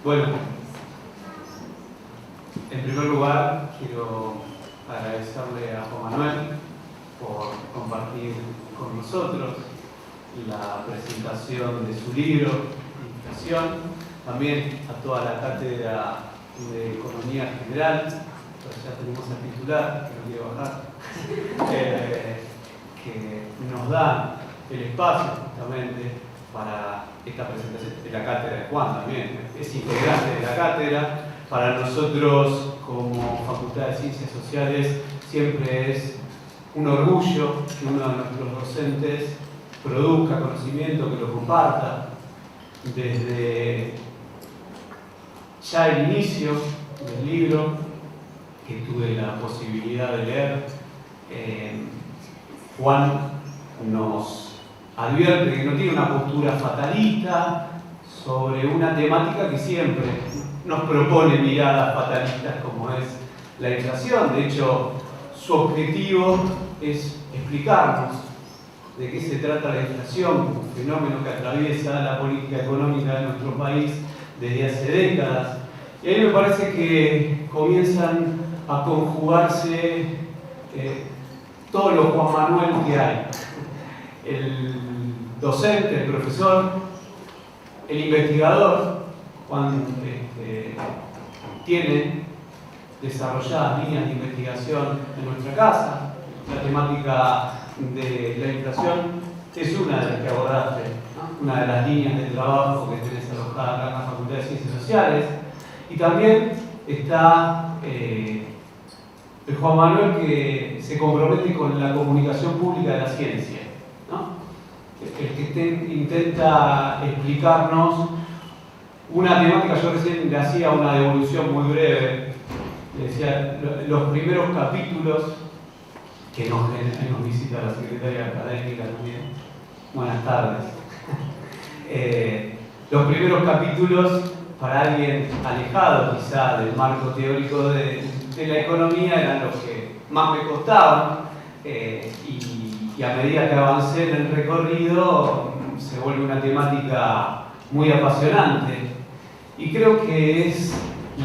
Bueno, en primer lugar quiero agradecerle a Juan Manuel por compartir con nosotros la presentación de su libro, Inflación, también a toda la cátedra de Economía General, pues ya tenemos al titular, que no quiero bajar, que nos da el espacio justamente para esta presentación de la cátedra de Juan también, es integrante de la cátedra. Para nosotros como Facultad de Ciencias Sociales siempre es un orgullo que uno de nuestros docentes produzca conocimiento, que lo comparta. Desde ya el inicio del libro, que tuve la posibilidad de leer, Juan nos advierte que no tiene una postura fatalista sobre una temática que siempre nos propone miradas fatalistas como es la inflación. De hecho, su objetivo es explicarnos de qué se trata la inflación, un fenómeno que atraviesa la política económica de nuestro país desde hace décadas. Y ahí me parece que comienzan a conjugarse todos los Juan Manuel que hay. El docente, el profesor, el investigador, Juan tiene desarrolladas líneas de investigación en nuestra casa. La temática de la inflación es una de las que abordaste, ¿no? Una de las líneas de trabajo que tenés alojada acá en la Facultad de Ciencias Sociales. Y también está el Juan Manuel que se compromete con la comunicación pública de la ciencia, ¿no? El que intenta explicarnos una temática. Yo recién le hacía una devolución muy breve, le decía los primeros capítulos que nos visita la secretaria académica también. Buenas tardes. Los primeros capítulos, para alguien alejado quizá del marco teórico de la economía, eran los que más me costaban, y a medida que avancé en el recorrido se vuelve una temática muy apasionante, y creo que es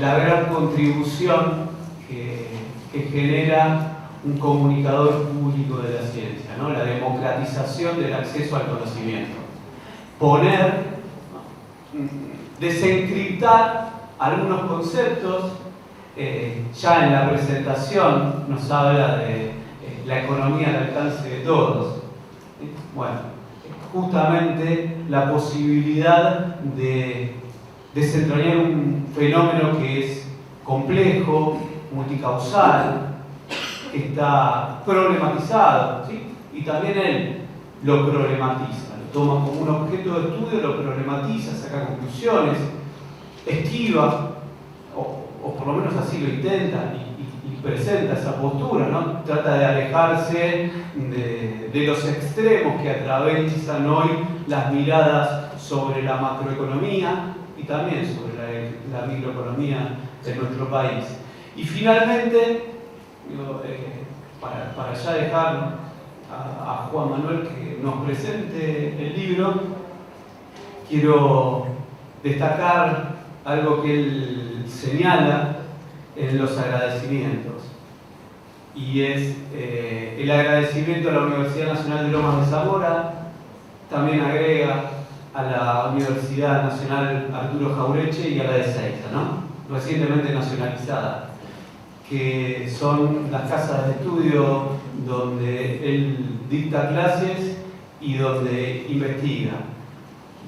la gran contribución que genera un comunicador público de la ciencia, ¿no? La democratización del acceso al conocimiento. Desencriptar algunos conceptos. Ya en la presentación nos habla de la economía al alcance de todos. Bueno, justamente la posibilidad de desentrañar un fenómeno que es complejo, multicausal, que está problematizado, ¿sí? Y también él lo problematiza, lo toma como un objeto de estudio, lo problematiza, saca conclusiones, esquiva, o por lo menos así lo intenta, y presenta esa postura, ¿no? Trata de alejarse de los extremos que atraviesan hoy las miradas sobre la macroeconomía y también sobre la microeconomía de nuestro país. Y finalmente, para ya dejar a Juan Manuel que nos presente el libro, quiero destacar algo que él señala en los agradecimientos, y es el agradecimiento a la Universidad Nacional de Lomas de Zamora. También agrega a la Universidad Nacional Arturo Jaureche y a la de Ezeiza, ¿no? Recientemente nacionalizada, que son las casas de estudio donde él dicta clases y donde investiga.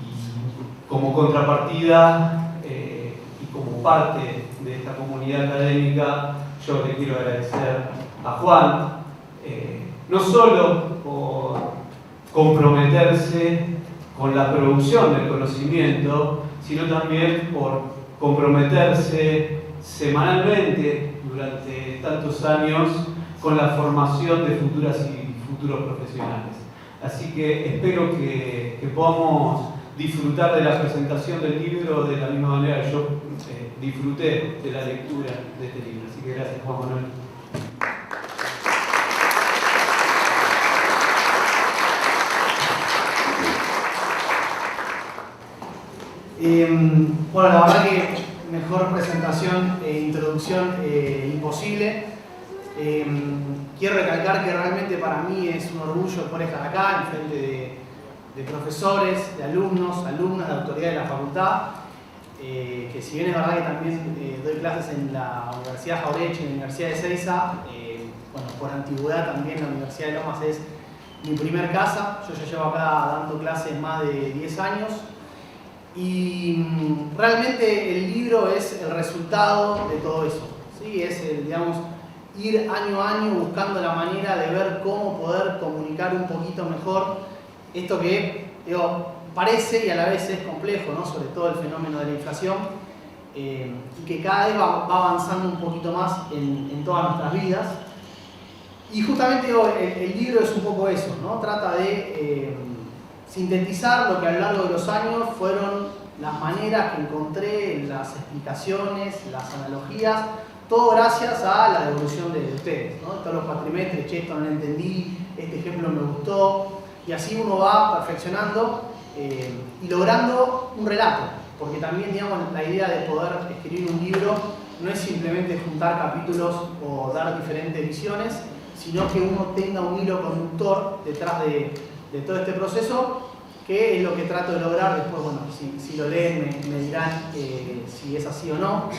Y como contrapartida y como parte de esta comunidad académica, yo le quiero agradecer a Juan, no solo por comprometerse con la producción del conocimiento, sino también por comprometerse semanalmente durante tantos años con la formación de futuras y futuros profesionales. Así que espero que podamos disfrutar de la presentación del libro de la misma manera que yo disfruté de la lectura de este libro. Así que gracias, Juan Manuel. Bueno, la verdad que mejor presentación e introducción imposible. Quiero recalcar que realmente para mí es un orgullo poder estar acá en frente de profesores, de alumnos, alumnas, de autoridad de la facultad, que si bien es verdad que también doy clases en la Universidad Jauretche y en la Universidad de Ezeiza, bueno, por antigüedad también la Universidad de Lomas es mi primer casa. Yo ya llevo acá dando clases más de 10 años y realmente el libro es el resultado de todo eso, ¿sí? Es el, digamos, ir año a año buscando la manera de ver cómo poder comunicar un poquito mejor esto que, digo, parece y a la vez es complejo, ¿no? Sobre todo el fenómeno de la inflación, y que cada vez va avanzando un poquito más en todas nuestras vidas. Y justamente digo, el libro es un poco eso, ¿no? Trata de sintetizar lo que a lo largo de los años fueron las maneras que encontré, las explicaciones, las analogías, todo gracias a la devolución de ustedes, ¿no? Todos los cuatrimestres, che, esto no lo entendí, este ejemplo me gustó, y así uno va perfeccionando y logrando un relato, porque también, digamos, la idea de poder escribir un libro no es simplemente juntar capítulos o dar diferentes visiones, sino que uno tenga un hilo conductor detrás de todo este proceso, que es lo que trato de lograr. Después, bueno, si lo leen me dirán si es así o no.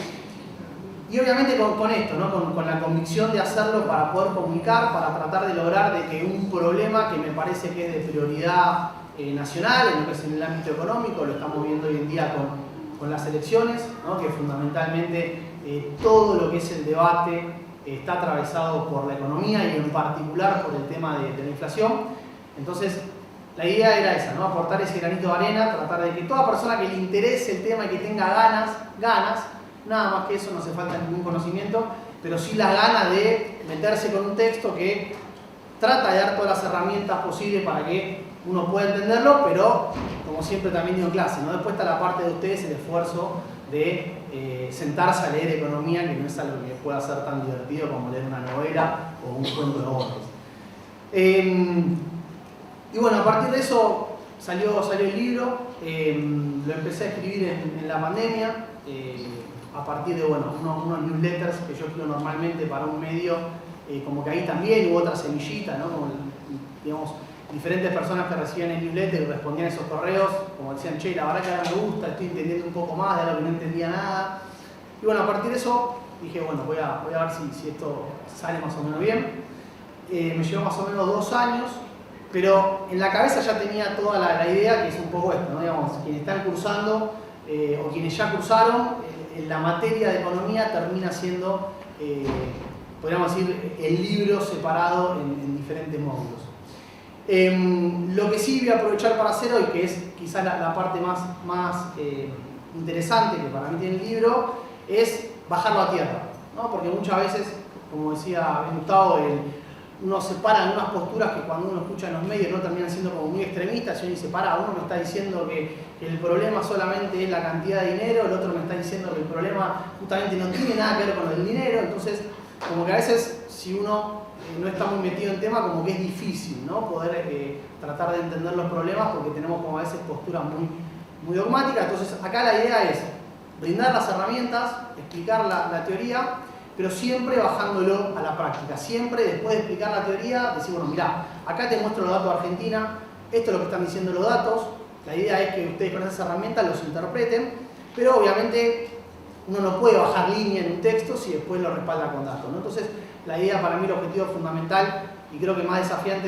Y obviamente con esto, ¿no? Con la convicción de hacerlo para poder comunicar, para tratar de lograr de que un problema que me parece que es de prioridad nacional, en lo que es en el ámbito económico, lo estamos viendo hoy en día con las elecciones, ¿no? Que fundamentalmente todo lo que es el debate está atravesado por la economía y en particular por el tema de la inflación. Entonces, la idea era esa, ¿no? Aportar ese granito de arena, tratar de que toda persona que le interese el tema y que tenga ganas, nada más que eso, no hace falta ningún conocimiento, pero sí las ganas de meterse con un texto que trata de dar todas las herramientas posibles para que uno pueda entenderlo, pero como siempre también digo en clase, ¿no? Después está la parte de ustedes, el esfuerzo de sentarse a leer economía, que no es algo que pueda ser tan divertido como leer una novela o un cuento de Borges. Y bueno, a partir de eso salió el libro, lo empecé a escribir en la pandemia, a partir de, bueno, unos newsletters que yo escribo normalmente para un medio, como que ahí también hubo otra semillita, ¿no? Como, digamos, diferentes personas que recibían el newsletter y respondían esos correos, como decían, che, la verdad que ahora me gusta, estoy entendiendo un poco más de algo que no entendía nada. Y bueno, a partir de eso dije, bueno, voy a ver si esto sale más o menos bien. Me llevó más o menos 2 años, pero en la cabeza ya tenía toda la idea, que es un poco esto, ¿no? Digamos, quienes están cursando o quienes ya cursaron, la materia de economía termina siendo, podríamos decir, el libro separado en diferentes módulos. Lo que sí voy a aprovechar para hacer hoy, que es quizás la parte más interesante que para mí tiene el libro, es bajarlo a tierra, ¿no? Porque muchas veces, como decía Gustavo, uno se para en unas posturas que cuando uno escucha en los medios no terminan siendo como muy extremistas, y uno dice, uno me está diciendo que el problema solamente es la cantidad de dinero, el otro me está diciendo que el problema justamente no tiene nada que ver con el dinero. Entonces, como que a veces si uno no está muy metido en tema, como que es difícil, ¿no? Poder tratar de entender los problemas, porque tenemos como a veces posturas muy dogmáticas. Entonces acá la idea es brindar las herramientas, explicar la teoría, pero siempre bajándolo a la práctica. Siempre después de explicar la teoría, decir, bueno, mirá, acá te muestro los datos de Argentina, esto es lo que están diciendo los datos. La idea es que ustedes con esas herramientas los interpreten, pero obviamente uno no puede bajar línea en un texto si después lo respalda con datos, ¿no? Entonces, la idea para mí, el objetivo fundamental, y creo que más desafiante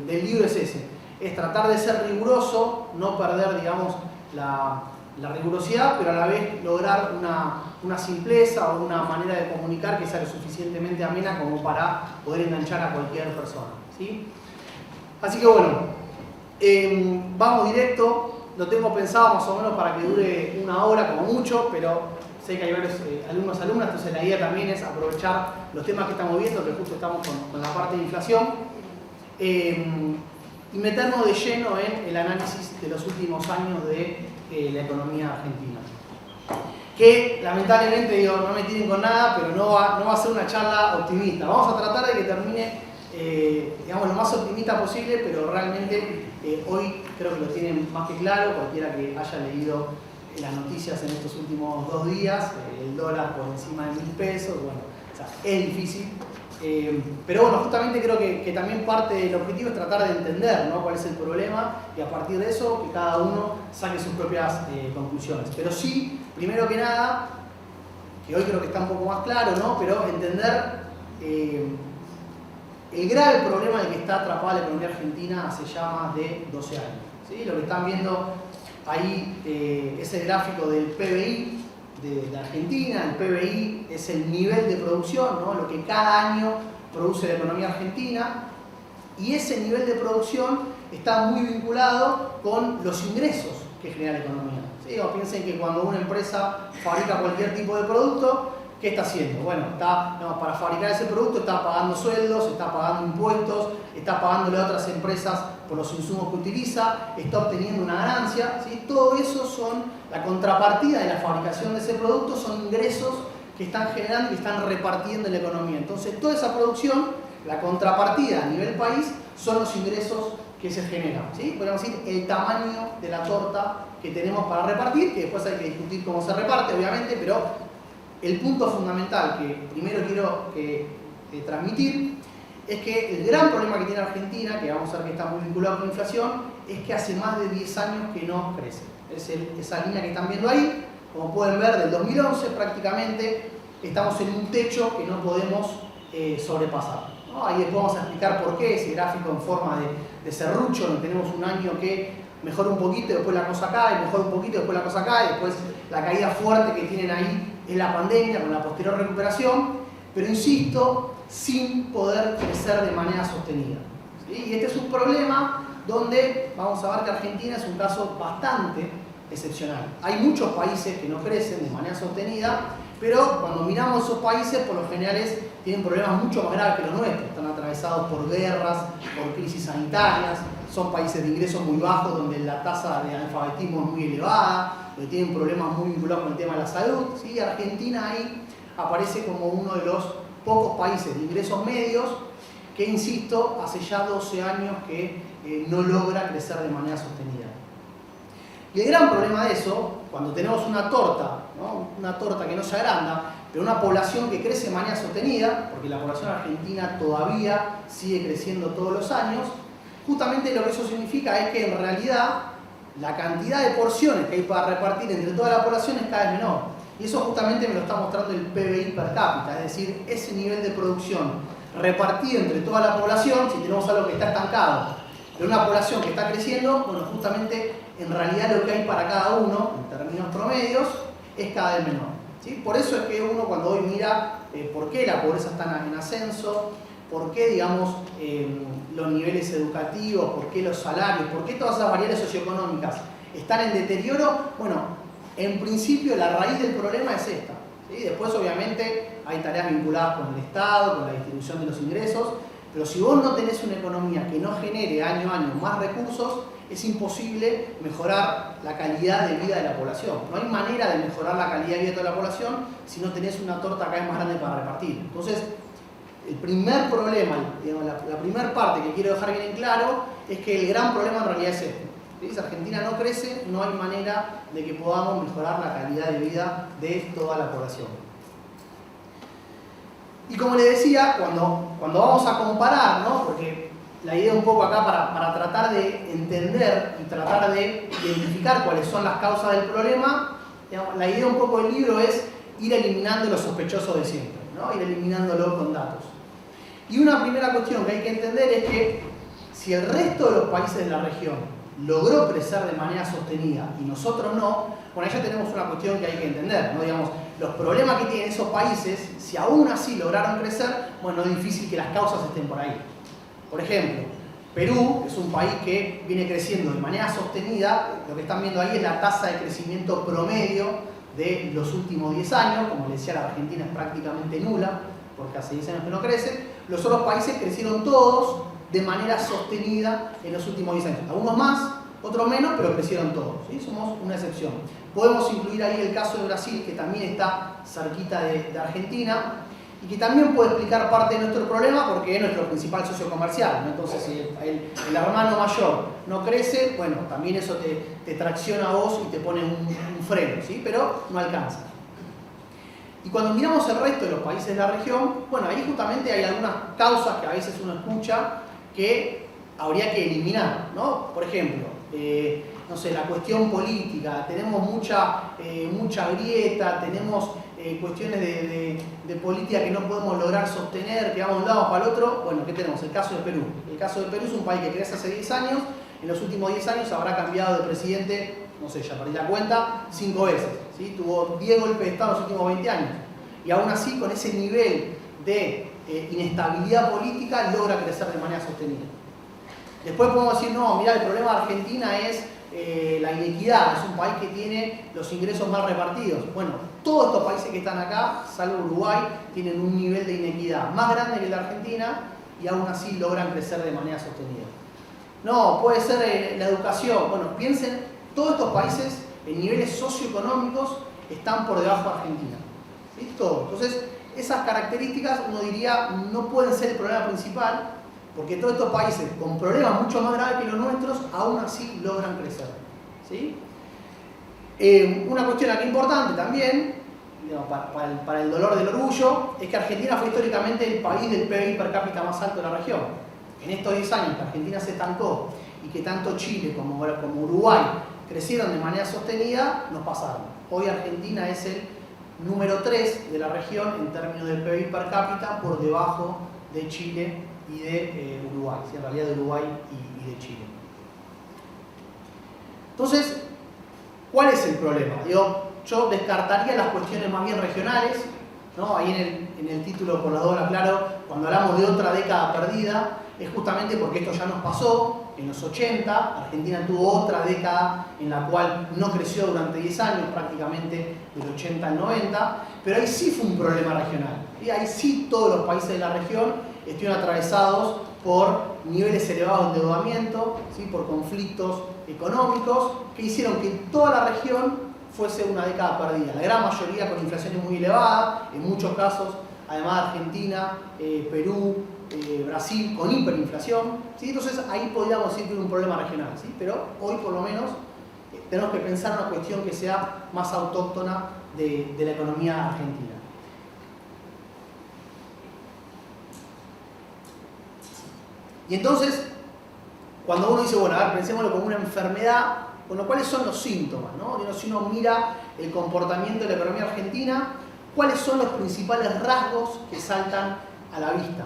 del libro es ese, es tratar de ser riguroso, no perder, digamos, la rigurosidad, pero a la vez lograr una simpleza o una manera de comunicar que sea lo suficientemente amena como para poder enganchar a cualquier persona, ¿sí? Así que bueno, vamos directo. Lo tengo pensado más o menos para que dure 1 hora como mucho, pero sé que hay varios alumnas, entonces la idea también es aprovechar los temas que estamos viendo, que justo estamos con la parte de inflación, y meternos de lleno en el análisis de los últimos años de la economía argentina. Que lamentablemente, digo, no me tiren con nada, pero no va a ser una charla optimista. Vamos a tratar de que termine digamos, lo más optimista posible, pero realmente hoy creo que lo tienen más que claro, cualquiera que haya leído las noticias en estos últimos 2 días, el dólar por encima de 1.000 pesos, bueno, o sea, es difícil. Pero bueno, justamente creo que también parte del objetivo es tratar de entender, ¿no?, cuál es el problema y a partir de eso que cada uno saque sus propias conclusiones. Pero sí, primero que nada, que hoy creo que está un poco más claro, ¿no?, pero entender el grave problema en el que está atrapada la economía argentina hace ya más de 12 años. ¿Sí? Lo que están viendo ahí es el gráfico del PBI de Argentina. El PBI es el nivel de producción, ¿no?, lo que cada año produce la economía argentina, y ese nivel de producción está muy vinculado con los ingresos que genera la economía. ¿Sí? O piensen que cuando una empresa fabrica cualquier tipo de producto, ¿qué está haciendo? Bueno, para fabricar ese producto está pagando sueldos, está pagando impuestos, está pagándole a otras empresas por los insumos que utiliza, está obteniendo una ganancia. ¿Sí? Todo eso son la contrapartida de la fabricación de ese producto, son ingresos que están generando y que están repartiendo en la economía. Entonces, toda esa producción, la contrapartida a nivel país, son los ingresos que se generan. ¿Sí? Podríamos decir el tamaño de la torta que tenemos para repartir, que después hay que discutir cómo se reparte, obviamente, pero el punto fundamental que primero quiero transmitir es que el gran problema que tiene Argentina, que vamos a ver que está muy vinculado con la inflación, es que hace más de 10 años que no crece. Es esa línea que están viendo ahí, como pueden ver, del 2011 prácticamente estamos en un techo que no podemos sobrepasar, ¿no? Ahí después vamos a explicar por qué, ese gráfico en forma de serrucho, donde tenemos un año que mejora un poquito y después la cosa cae, mejora un poquito y después la cosa cae, y después la caída fuerte que tienen ahí es la pandemia con la posterior recuperación, pero insisto, sin poder crecer de manera sostenida. ¿Sí? Y este es un problema donde vamos a ver que Argentina es un caso bastante excepcional. Hay muchos países que no crecen de manera sostenida, pero cuando miramos esos países, por lo general tienen problemas mucho más graves que los nuestros. Están atravesados por guerras, por crisis sanitarias, son países de ingresos muy bajos donde la tasa de analfabetismo es muy elevada, donde tienen problemas muy vinculados con el tema de la salud. ¿Sí? Argentina ahí aparece como uno de los pocos países de ingresos medios que, insisto, hace ya 12 años que no logra crecer de manera sostenida. Y el gran problema de eso, cuando tenemos una torta, ¿no?, una torta que no se agranda, pero una población que crece de manera sostenida, porque la población argentina todavía sigue creciendo todos los años, justamente lo que eso significa es que en realidad la cantidad de porciones que hay para repartir entre toda la población es cada vez menor. Y eso justamente me lo está mostrando el PBI per cápita, es decir, ese nivel de producción repartido entre toda la población, si tenemos algo que está estancado, pero una población que está creciendo, bueno, justamente en realidad lo que hay para cada uno, en términos promedios, es cada vez menor. ¿Sí? Por eso es que uno cuando hoy mira por qué la pobreza está en ascenso, por qué, digamos, los niveles educativos, por qué los salarios, por qué todas esas variables socioeconómicas están en deterioro, bueno, en principio la raíz del problema es esta. ¿Sí? Después obviamente hay tareas vinculadas con el Estado, con la distribución de los ingresos, pero si vos no tenés una economía que no genere año a año más recursos, es imposible mejorar la calidad de vida de la población. No hay manera de mejorar la calidad de vida de toda la población si no tenés una torta cada vez más grande para repartir. Entonces, el primer problema, digamos, la primera parte que quiero dejar bien en claro, es que el gran problema en realidad es este. Si Argentina no crece, no hay manera de que podamos mejorar la calidad de vida de toda la población. Y como les decía, cuando vamos a comparar, ¿no?, porque la idea un poco acá para tratar de entender y tratar de identificar cuáles son las causas del problema, digamos, la idea un poco del libro es ir eliminando los sospechosos de siempre, ¿no?, ir eliminándolo con datos. Y una primera cuestión que hay que entender es que si el resto de los países de la región logró crecer de manera sostenida y nosotros no, bueno, ya tenemos una cuestión que hay que entender, ¿no? Digamos, los problemas que tienen esos países, si aún así lograron crecer, bueno, es difícil que las causas estén por ahí. Por ejemplo, Perú es un país que viene creciendo de manera sostenida, lo que están viendo ahí es la tasa de crecimiento promedio de los últimos 10 años, como les decía, la Argentina es prácticamente nula, porque hace 10 años que no crece. Los otros países crecieron todos de manera sostenida en los últimos 10 años. Algunos más, otros menos, pero crecieron todos. ¿Sí? Somos una excepción. Podemos incluir ahí el caso de Brasil, que también está cerquita de Argentina. y que también puede explicar parte de nuestro problema porque es nuestro principal socio comercial, ¿no? Entonces, si el hermano mayor no crece, bueno, también eso te tracciona a vos y te pone un freno, ¿sí? Pero no alcanza. Y cuando miramos el resto de los países de la región, bueno, ahí justamente hay algunas causas que a veces uno escucha que habría que eliminar, ¿no? Por ejemplo, no sé, la cuestión política, tenemos mucha grieta, tenemos cuestiones de política que no podemos lograr sostener, que vamos de un lado para el otro. Bueno, ¿qué tenemos? El caso de Perú. El caso de Perú es un país que crece hace 10 años, en los últimos 10 años habrá cambiado de presidente, no sé, ya perdí la cuenta, 5 veces, ¿sí? Tuvo 10 golpes de Estado en los últimos 20 años. Y aún así, con ese nivel de inestabilidad política, logra crecer de manera sostenida. Después podemos decir, no, mira, el problema de Argentina es la inequidad, es un país que tiene los ingresos mal repartidos. Bueno, todos estos países que están acá, salvo Uruguay, tienen un nivel de inequidad más grande que la Argentina y aún así logran crecer de manera sostenida. No, puede ser la educación. Bueno, piensen, todos estos países en niveles socioeconómicos están por debajo de Argentina. ¿Sí? Todo. Entonces, esas características, uno diría, no pueden ser el problema principal, porque todos estos países con problemas mucho más graves que los nuestros, aún así logran crecer. ¿Sí? Una cuestión aquí importante también, digamos, para el dolor del orgullo, es que Argentina fue históricamente el país del PBI per cápita más alto de la región. En estos 10 años que Argentina se estancó y que tanto Chile como Uruguay crecieron de manera sostenida, nos pasaron. Hoy Argentina es el número 3 de la región en términos de PBI per cápita, por debajo de Chile y de Uruguay, ¿sí? En realidad de Uruguay y de Chile. Entonces, ¿cuál es el problema? Yo descartaría las cuestiones más bien regionales, ¿no? Ahí en el título, por las dos aclaro, cuando hablamos de otra década perdida, es justamente porque esto ya nos pasó en los 80, Argentina tuvo otra década en la cual no creció durante 10 años, prácticamente del 80 al 90, pero ahí sí fue un problema regional. Y ahí sí todos los países de la región estuvieron atravesados por niveles elevados de endeudamiento, ¿sí? Por conflictos económicos que hicieron que toda la región fuese una década perdida. La gran mayoría con inflaciones muy elevadas, en muchos casos, además Argentina, Perú, Brasil con hiperinflación, ¿sí? Entonces ahí podríamos decir que era un problema regional, ¿sí? Pero hoy por lo menos tenemos que pensar en una cuestión que sea más autóctona de la economía argentina. Y entonces, cuando uno dice, bueno, a ver, pensémoslo como una enfermedad, bueno, ¿cuáles son los síntomas, ¿no? Si uno mira el comportamiento de la economía argentina, ¿cuáles son los principales rasgos que saltan a la vista?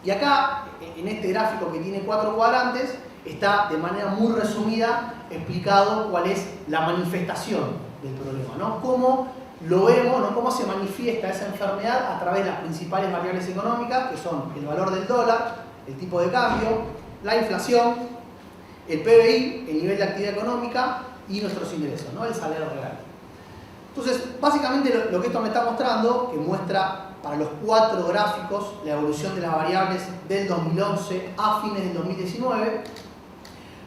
Y acá, en este gráfico que tiene 4 cuadrantes, está de manera muy resumida explicado cuál es la manifestación del problema, ¿no? Cómo lo vemos, ¿no? Cómo se manifiesta esa enfermedad a través de las principales variables económicas, que son el valor del dólar, el tipo de cambio, la inflación, el PBI, el nivel de actividad económica y nuestros ingresos, ¿no? El salario real. Entonces, básicamente lo que esto me está mostrando, que muestra para los 4 gráficos la evolución de las variables del 2011 a fines del 2019,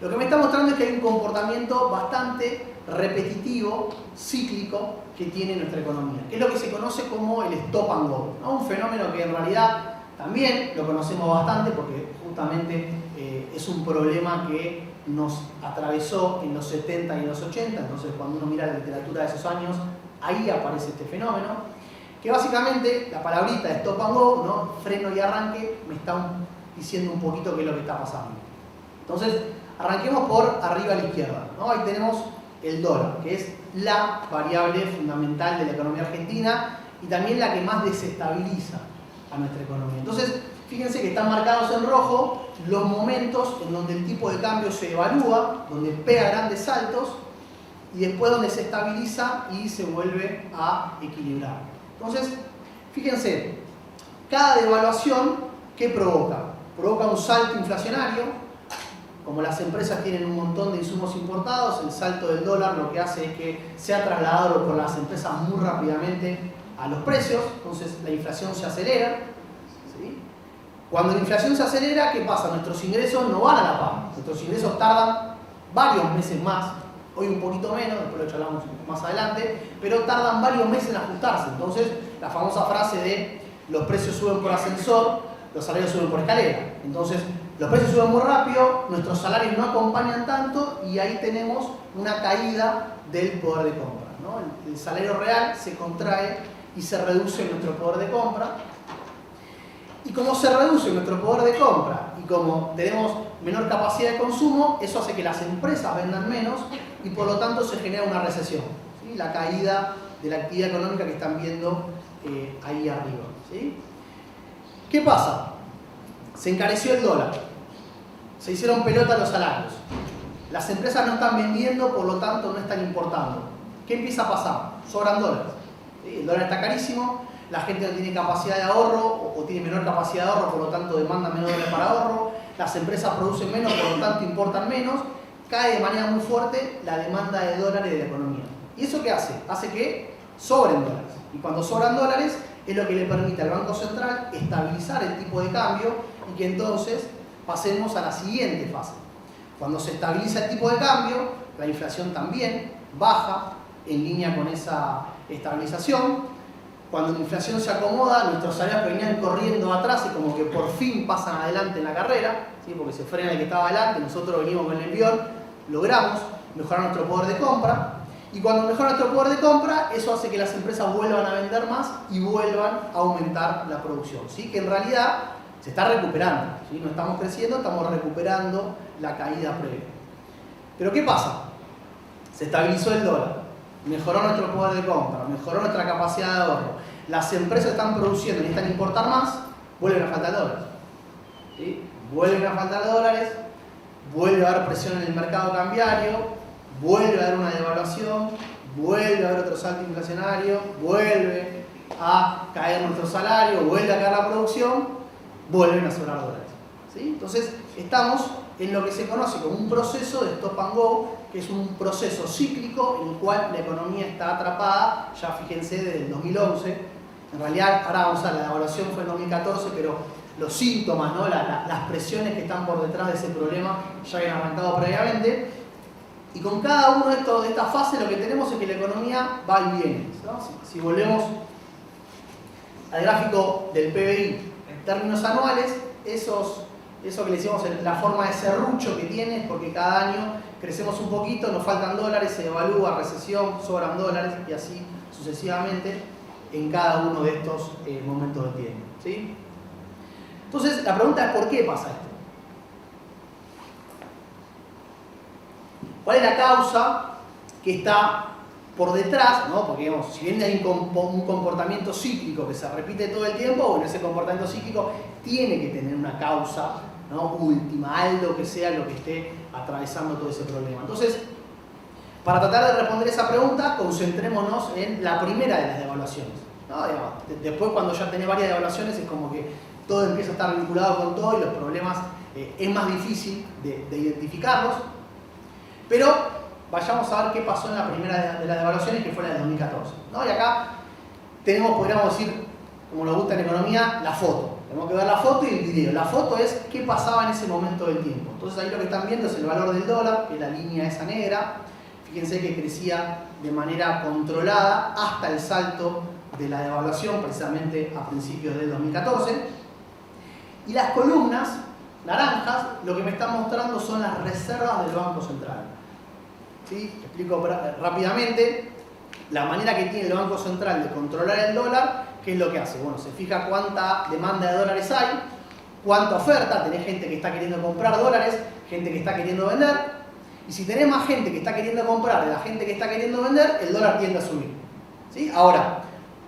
lo que me está mostrando es que hay un comportamiento bastante repetitivo, cíclico, que tiene nuestra economía, que es lo que se conoce como el stop and go, ¿no? Un fenómeno que en realidad también lo conocemos bastante porque justamente es un problema que nos atravesó en los 70 y en los 80, entonces cuando uno mira la literatura de esos años, ahí aparece este fenómeno, que básicamente la palabrita de stop and go, ¿no? Freno y arranque, me está diciendo un poquito qué es lo que está pasando. Entonces, arranquemos por arriba a la izquierda, ¿no? Ahí tenemos el dólar, que es la variable fundamental de la economía argentina y también la que más desestabiliza a nuestra economía. Entonces, fíjense que están marcados en rojo los momentos en donde el tipo de cambio se evalúa, donde pega grandes saltos y después donde se estabiliza y se vuelve a equilibrar. Entonces, fíjense, cada devaluación, ¿qué provoca? Provoca un salto inflacionario. Como las empresas tienen un montón de insumos importados, el salto del dólar lo que hace es que sea trasladado por las empresas muy rápidamente a los precios, entonces la inflación se acelera. ¿Sí? Cuando la inflación se acelera, ¿qué pasa? Nuestros ingresos no van a la par, nuestros ingresos tardan varios meses más, hoy un poquito menos, después lo charlamos más adelante, pero tardan varios meses en ajustarse. Entonces, la famosa frase de los precios suben por ascensor, los salarios suben por escalera. Entonces, los precios suben muy rápido, nuestros salarios no acompañan tanto y ahí tenemos una caída del poder de compra, ¿no? El salario real se contrae y se reduce nuestro poder de compra. Y como se reduce nuestro poder de compra y como tenemos menor capacidad de consumo, eso hace que las empresas vendan menos y por lo tanto se genera una recesión, ¿sí? La caída de la actividad económica que están viendo ahí arriba, ¿sí? ¿Qué pasa? Se encareció el dólar, se hicieron pelota los salarios, las empresas no están vendiendo, por lo tanto no están importando. ¿Qué empieza a pasar? Sobran dólares, ¿sí? El dólar está carísimo, la gente no tiene capacidad de ahorro o tiene menor capacidad de ahorro, por lo tanto demanda menos dólares para ahorro, las empresas producen menos, por lo tanto importan menos, cae de manera muy fuerte la demanda de dólares de la economía. ¿Y eso qué hace? Hace que sobren dólares. Y cuando sobran dólares es lo que le permite al Banco Central estabilizar el tipo de cambio y que entonces pasemos a la siguiente fase. Cuando se estabiliza el tipo de cambio, la inflación también baja en línea con esa estabilización. Cuando la inflación se acomoda, nuestros salarios que venían corriendo atrás y como que por fin pasan adelante en la carrera, ¿sí? Porque se frena el que estaba adelante, nosotros venimos con el envión, logramos mejorar nuestro poder de compra. Y cuando mejora nuestro poder de compra, eso hace que las empresas vuelvan a vender más y vuelvan a aumentar la producción, ¿sí? Que en realidad se está recuperando, ¿sí? No estamos creciendo, estamos recuperando la caída previa. Pero ¿qué pasa? Se estabilizó el dólar, mejoró nuestro poder de compra, mejoró nuestra capacidad de ahorro, las empresas están produciendo y necesitan importar más, vuelven a faltar dólares, ¿sí? Vuelven a faltar dólares, vuelve a haber presión en el mercado cambiario, vuelve a haber una devaluación, vuelve a haber otro salto inflacionario, vuelve a caer nuestro salario, vuelve a caer la producción, vuelven a sobrar dólares, ¿sí? Entonces estamos en lo que se conoce como un proceso de stop and go, que es un proceso cíclico en el cual la economía está atrapada, ya fíjense, desde el 2011. En realidad, ahora vamos a ver, la devaluación fue en 2014, pero los síntomas, ¿no? las presiones que están por detrás de ese problema ya habían arrancado previamente. Y con cada uno de estas fases lo que tenemos es que la economía va y viene, ¿no? Si volvemos al gráfico del PBI en términos anuales, eso que le decimos la forma de serrucho que tiene es porque cada año crecemos un poquito, nos faltan dólares, se devalúa, recesión, sobran dólares y así sucesivamente en cada uno de estos momentos de tiempo, ¿sí? Entonces la pregunta es ¿por qué pasa esto? ¿Cuál es la causa que está por detrás, ¿no? Porque digamos, si bien hay un comportamiento cíclico que se repite todo el tiempo, bueno, ese comportamiento cíclico tiene que tener una causa, ¿no? Última, algo que sea lo que esté atravesando todo ese problema. Entonces, para tratar de responder esa pregunta, concentrémonos en la primera de las devaluaciones, ¿no? Digamos, después cuando ya tenés varias devaluaciones es como que todo empieza a estar vinculado con todo y los problemas es más difícil de identificarlos. Pero vayamos a ver qué pasó en la primera de las devaluaciones, que fue la de 2014, ¿no? Y acá tenemos, podríamos decir, como nos gusta en economía, la foto. Tenemos que ver la foto y el video. La foto es qué pasaba en ese momento del tiempo. Entonces ahí lo que están viendo es el valor del dólar, que es la línea esa negra. Fíjense que crecía de manera controlada hasta el salto de la devaluación, precisamente a principios del 2014. Y las columnas naranjas lo que me están mostrando son las reservas del Banco Central. ¿Sí? Explico rápidamente la manera que tiene el Banco Central de controlar el dólar. ¿Qué es lo que hace? Bueno, se fija cuánta demanda de dólares hay, cuánta oferta, tenés gente que está queriendo comprar dólares, gente que está queriendo vender, y si tenés más gente que está queriendo comprar de la gente que está queriendo vender, el dólar tiende a subir, ¿sí? Ahora,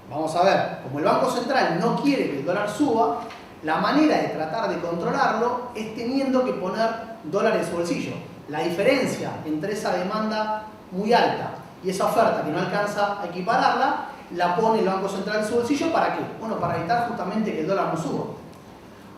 vamos a ver, como el Banco Central no quiere que el dólar suba, la manera de tratar de controlarlo es teniendo que poner dólares en su bolsillo. La diferencia entre esa demanda muy alta y esa oferta que no alcanza a equipararla, la pone el Banco Central en su bolsillo. ¿Para qué? Bueno, para evitar justamente que el dólar no suba.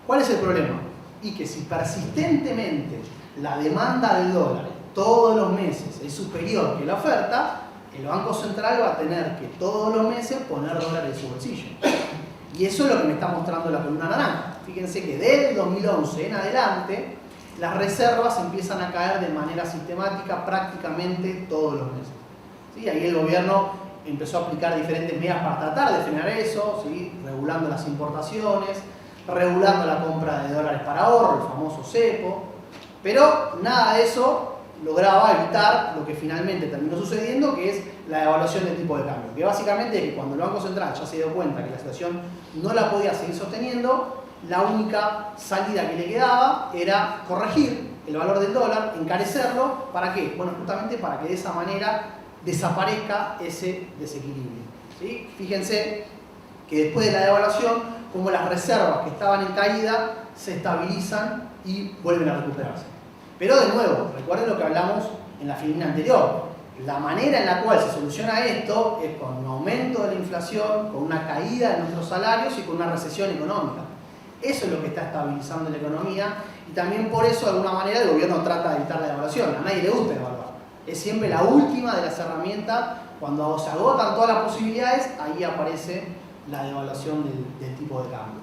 ¿Cuál es el problema? Y que si persistentemente la demanda del dólar todos los meses es superior que la oferta, el Banco Central va a tener que todos los meses poner dólares en su bolsillo. Y eso es lo que me está mostrando la columna naranja. Fíjense que desde el 2011 en adelante, las reservas empiezan a caer de manera sistemática prácticamente todos los meses, ¿sí? Ahí el gobierno empezó a aplicar diferentes medidas para tratar de frenar eso, ¿sí? Regulando las importaciones, regulando la compra de dólares para ahorro, el famoso cepo, pero nada de eso lograba evitar lo que finalmente terminó sucediendo, que es la devaluación del tipo de cambio, que básicamente es que cuando el Banco Central ya se dio cuenta que la situación no la podía seguir sosteniendo, la única salida que le quedaba era corregir el valor del dólar, encarecerlo, ¿para qué? Bueno, justamente para que de esa manera desaparezca ese desequilibrio, ¿sí? Fíjense que después de la devaluación, como las reservas que estaban en caída se estabilizan y vuelven a recuperarse. Pero de nuevo, recuerden lo que hablamos en la filmina anterior. La manera en la cual se soluciona esto es con un aumento de la inflación, con una caída de nuestros salarios y con una recesión económica. Eso es lo que está estabilizando la economía y también por eso de alguna manera el gobierno trata de evitar la devaluación. A nadie le gusta devaluar. Es siempre la última de las herramientas. Cuando se agotan todas las posibilidades, ahí aparece la devaluación del tipo de cambio.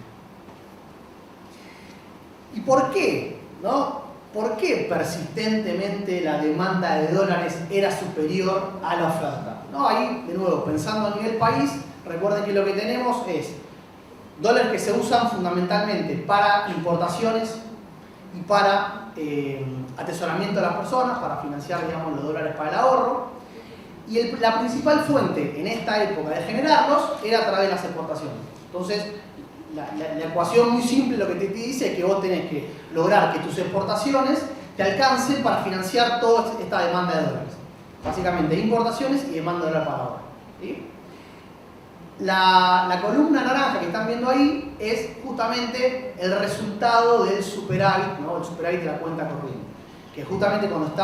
¿Y por qué? ¿No? ¿Por qué persistentemente la demanda de dólares era superior a la oferta? ¿No? Ahí, de nuevo, pensando a nivel país, recuerden que lo que tenemos es dólares que se usan fundamentalmente para importaciones y para atesoramiento de las personas, para financiar, digamos, los dólares para el ahorro. Y la principal fuente en esta época de generarlos era a través de las exportaciones. Entonces, la ecuación muy simple lo que te dice es que vos tenés que lograr que tus exportaciones te alcancen para financiar toda esta demanda de dólares. Básicamente importaciones y demanda de dólares para ahorro, ¿sí? La columna naranja que están viendo ahí es justamente el resultado del superávit, ¿no? El superávit de la cuenta corriente. Que justamente cuando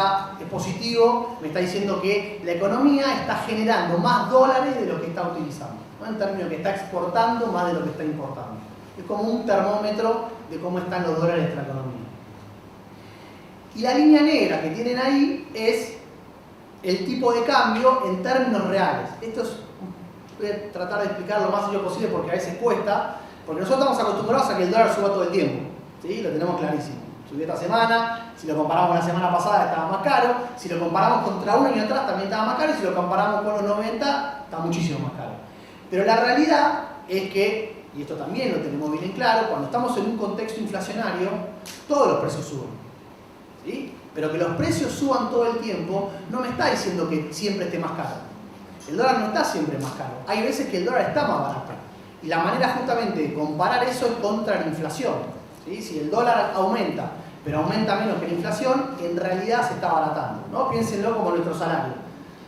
es positivo, me está diciendo que la economía está generando más dólares de lo que está utilizando, ¿no? En términos que está exportando más de lo que está importando. Es como un termómetro de cómo están los dólares de la economía. Y la línea negra que tienen ahí es el tipo de cambio en términos reales. Esto voy a tratar de explicar lo más sencillo posible porque a veces cuesta, porque nosotros estamos acostumbrados a que el dólar suba todo el tiempo, ¿sí? Lo tenemos clarísimo. Subió esta semana, si lo comparamos con la semana pasada estaba más caro, si lo comparamos contra un año atrás también estaba más caro y si lo comparamos con los 90 está muchísimo más caro. Pero la realidad es que, y esto también lo tenemos bien en claro, cuando estamos en un contexto inflacionario, todos los precios suben, ¿sí? Pero que los precios suban todo el tiempo no me está diciendo que siempre esté más caro. El dólar no está siempre más caro. Hay veces que el dólar está más barato. Y la manera justamente de comparar eso es contra la inflación, ¿sí? Si el dólar aumenta, pero aumenta menos que la inflación, en realidad se está abaratando, ¿no? Piénsenlo como nuestro salario.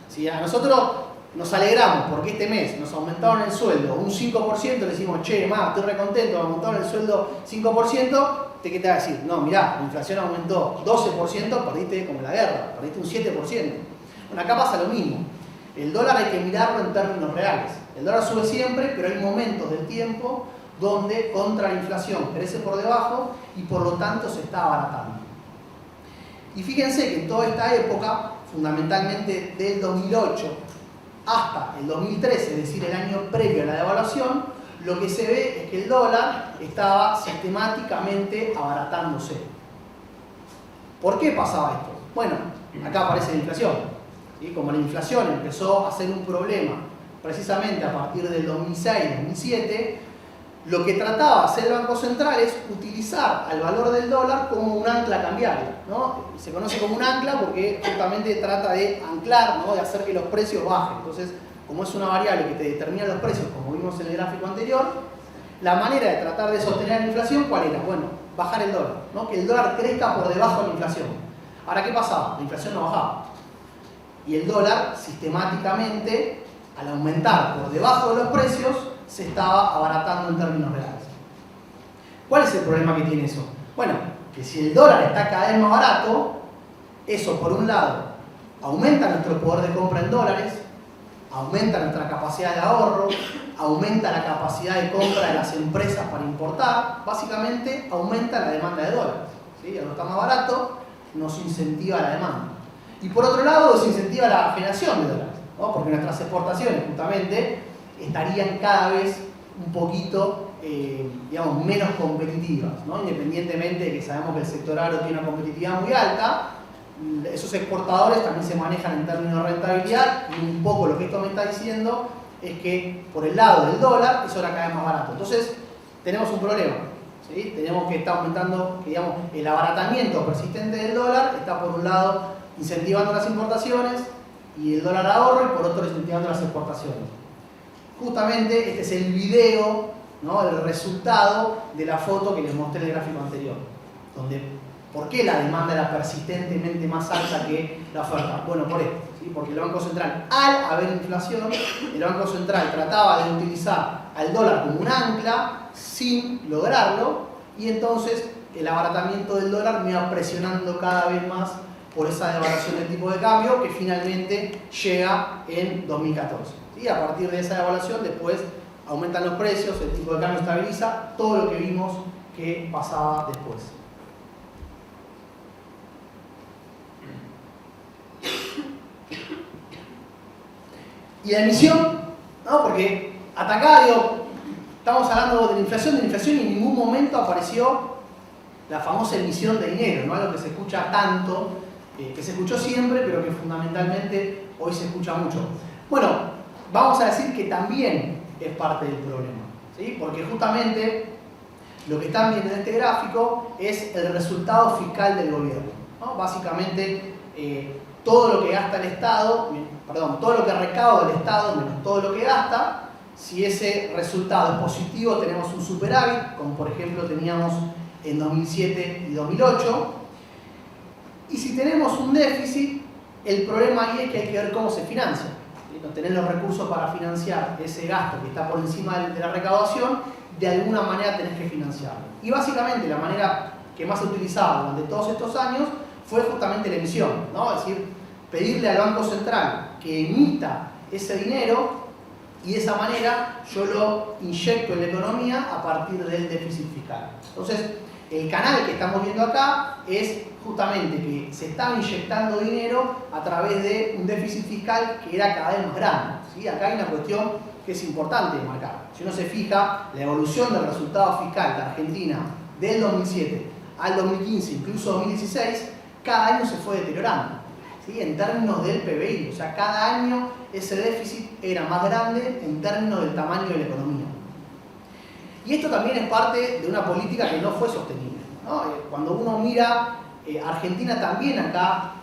Si a nosotros nos alegramos porque este mes nos aumentaron el sueldo un 5%, le decimos, che, estoy recontento, me aumentaron el sueldo 5%, ¿qué te va a decir? No, mirá, la inflación aumentó 12%, perdiste como la guerra, perdiste un 7%. Bueno, acá pasa lo mismo. El dólar hay que mirarlo en términos reales. El dólar sube siempre, pero hay momentos del tiempo donde contra la inflación crece por debajo y por lo tanto se está abaratando. Y fíjense que en toda esta época, fundamentalmente del 2008 hasta el 2013, es decir, el año previo a la devaluación, lo que se ve es que el dólar estaba sistemáticamente abaratándose. ¿Por qué pasaba esto? Bueno, acá aparece la inflación. ¿Sí? Como la inflación empezó a ser un problema precisamente a partir del 2006-2007, lo que trataba de hacer el Banco Central es utilizar al valor del dólar como un ancla cambiario, ¿no? Se conoce como un ancla porque justamente trata de anclar, ¿no? De hacer que los precios bajen. Entonces, como es una variable que te determina los precios, como vimos en el gráfico anterior, la manera de tratar de sostener la inflación, ¿cuál era? Bueno, bajar el dólar, ¿no? Que el dólar crezca por debajo de la inflación. Ahora, ¿qué pasaba? La inflación no bajaba. Y el dólar, sistemáticamente, al aumentar por debajo de los precios, se estaba abaratando en términos reales. ¿Cuál es el problema que tiene eso? Bueno, que si el dólar está cada vez más barato, eso por un lado aumenta nuestro poder de compra en dólares, aumenta nuestra capacidad de ahorro, aumenta la capacidad de compra de las empresas para importar, básicamente aumenta la demanda de dólares, ¿sí? Al no estar más barato, nos incentiva la demanda. Y por otro lado, desincentiva la generación de dólares, ¿no? Porque nuestras exportaciones justamente estarían cada vez un poquito digamos, menos competitivas, ¿no? Independientemente de que sabemos que el sector agro tiene una competitividad muy alta, esos exportadores también se manejan en términos de rentabilidad, y un poco lo que esto me está diciendo es que por el lado del dólar es ahora cada vez más barato. Entonces tenemos un problema, ¿sí? Tenemos que estar aumentando, que, digamos, el abaratamiento persistente del dólar está por un lado incentivando las importaciones y el dólar ahorro, y por otro incentivando las exportaciones. Justamente este es el video, ¿no? El resultado de la foto que les mostré en el gráfico anterior, donde ¿por qué la demanda era persistentemente más alta que la oferta? Bueno, por esto, ¿sí? Porque el Banco Central, al haber inflación, el Banco Central trataba de utilizar al dólar como un ancla sin lograrlo, y entonces el abaratamiento del dólar me iba presionando cada vez más por esa devaluación del tipo de cambio, que finalmente llega en 2014. ¿Sí? A partir de esa devaluación después aumentan los precios, el tipo de cambio estabiliza, todo lo que vimos que pasaba después. Y la emisión, ¿no? Porque hasta acá, digo, estamos hablando de la inflación, y en ningún momento apareció la famosa emisión de dinero, ¿no? Algo que se escucha tanto, que se escuchó siempre, pero que fundamentalmente hoy se escucha mucho. Bueno, vamos a decir que también es parte del problema, ¿sí? Porque justamente lo que están viendo en este gráfico es el resultado fiscal del gobierno, ¿no? Básicamente, todo lo que gasta el Estado, todo lo que recauda el Estado menos todo lo que gasta. Si ese resultado es positivo, tenemos un superávit, como por ejemplo teníamos en 2007 y 2008. Y si tenemos un déficit, el problema ahí es que hay que ver cómo se financia. No tener los recursos para financiar ese gasto que está por encima de la recaudación, de alguna manera tenés que financiarlo. Y básicamente la manera que más se utilizaba durante todos estos años fue justamente la emisión, ¿no? Es decir, pedirle al Banco Central que emita ese dinero, y de esa manera yo lo inyecto en la economía a partir del déficit fiscal. Entonces, el canal que estamos viendo acá es justamente que se estaba inyectando dinero a través de un déficit fiscal que era cada vez más grande, ¿sí? Acá hay una cuestión que es importante de marcar. Si uno se fija, la evolución del resultado fiscal de Argentina del 2007 al 2015, incluso 2016, cada año se fue deteriorando, ¿sí? En términos del PBI, o sea, cada año ese déficit era más grande en términos del tamaño de la economía. Y esto también es parte de una política que no fue sostenible, ¿no? Cuando uno mira, Argentina también acá,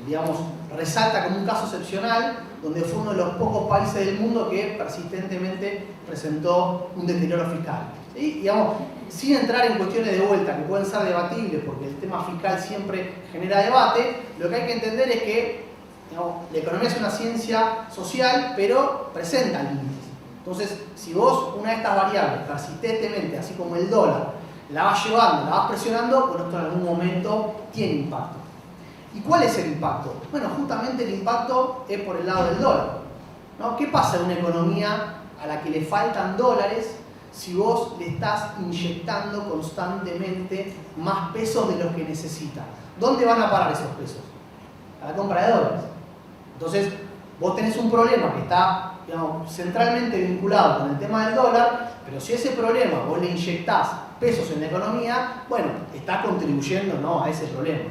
digamos, resalta como un caso excepcional, donde fue uno de los pocos países del mundo que persistentemente presentó un deterioro fiscal, ¿sí? Digamos, sin entrar en cuestiones de vuelta que pueden ser debatibles, porque el tema fiscal siempre genera debate, lo que hay que entender es que, digamos, la economía es una ciencia social, pero presenta límites. Entonces, si vos una de estas variables persistentemente, así como el dólar, la vas llevando, la vas presionando, bueno, esto en algún momento tiene impacto. ¿Y cuál es el impacto? Bueno, justamente el impacto es por el lado del dólar, ¿no? ¿Qué pasa en una economía a la que le faltan dólares si vos le estás inyectando constantemente más pesos de los que necesita? ¿Dónde van a parar esos pesos? A la compra de dólares. Entonces, vos tenés un problema que está, digamos, centralmente vinculado con el tema del dólar, pero si ese problema vos le inyectás pesos en la economía, bueno, está contribuyendo, ¿no?, a ese problema.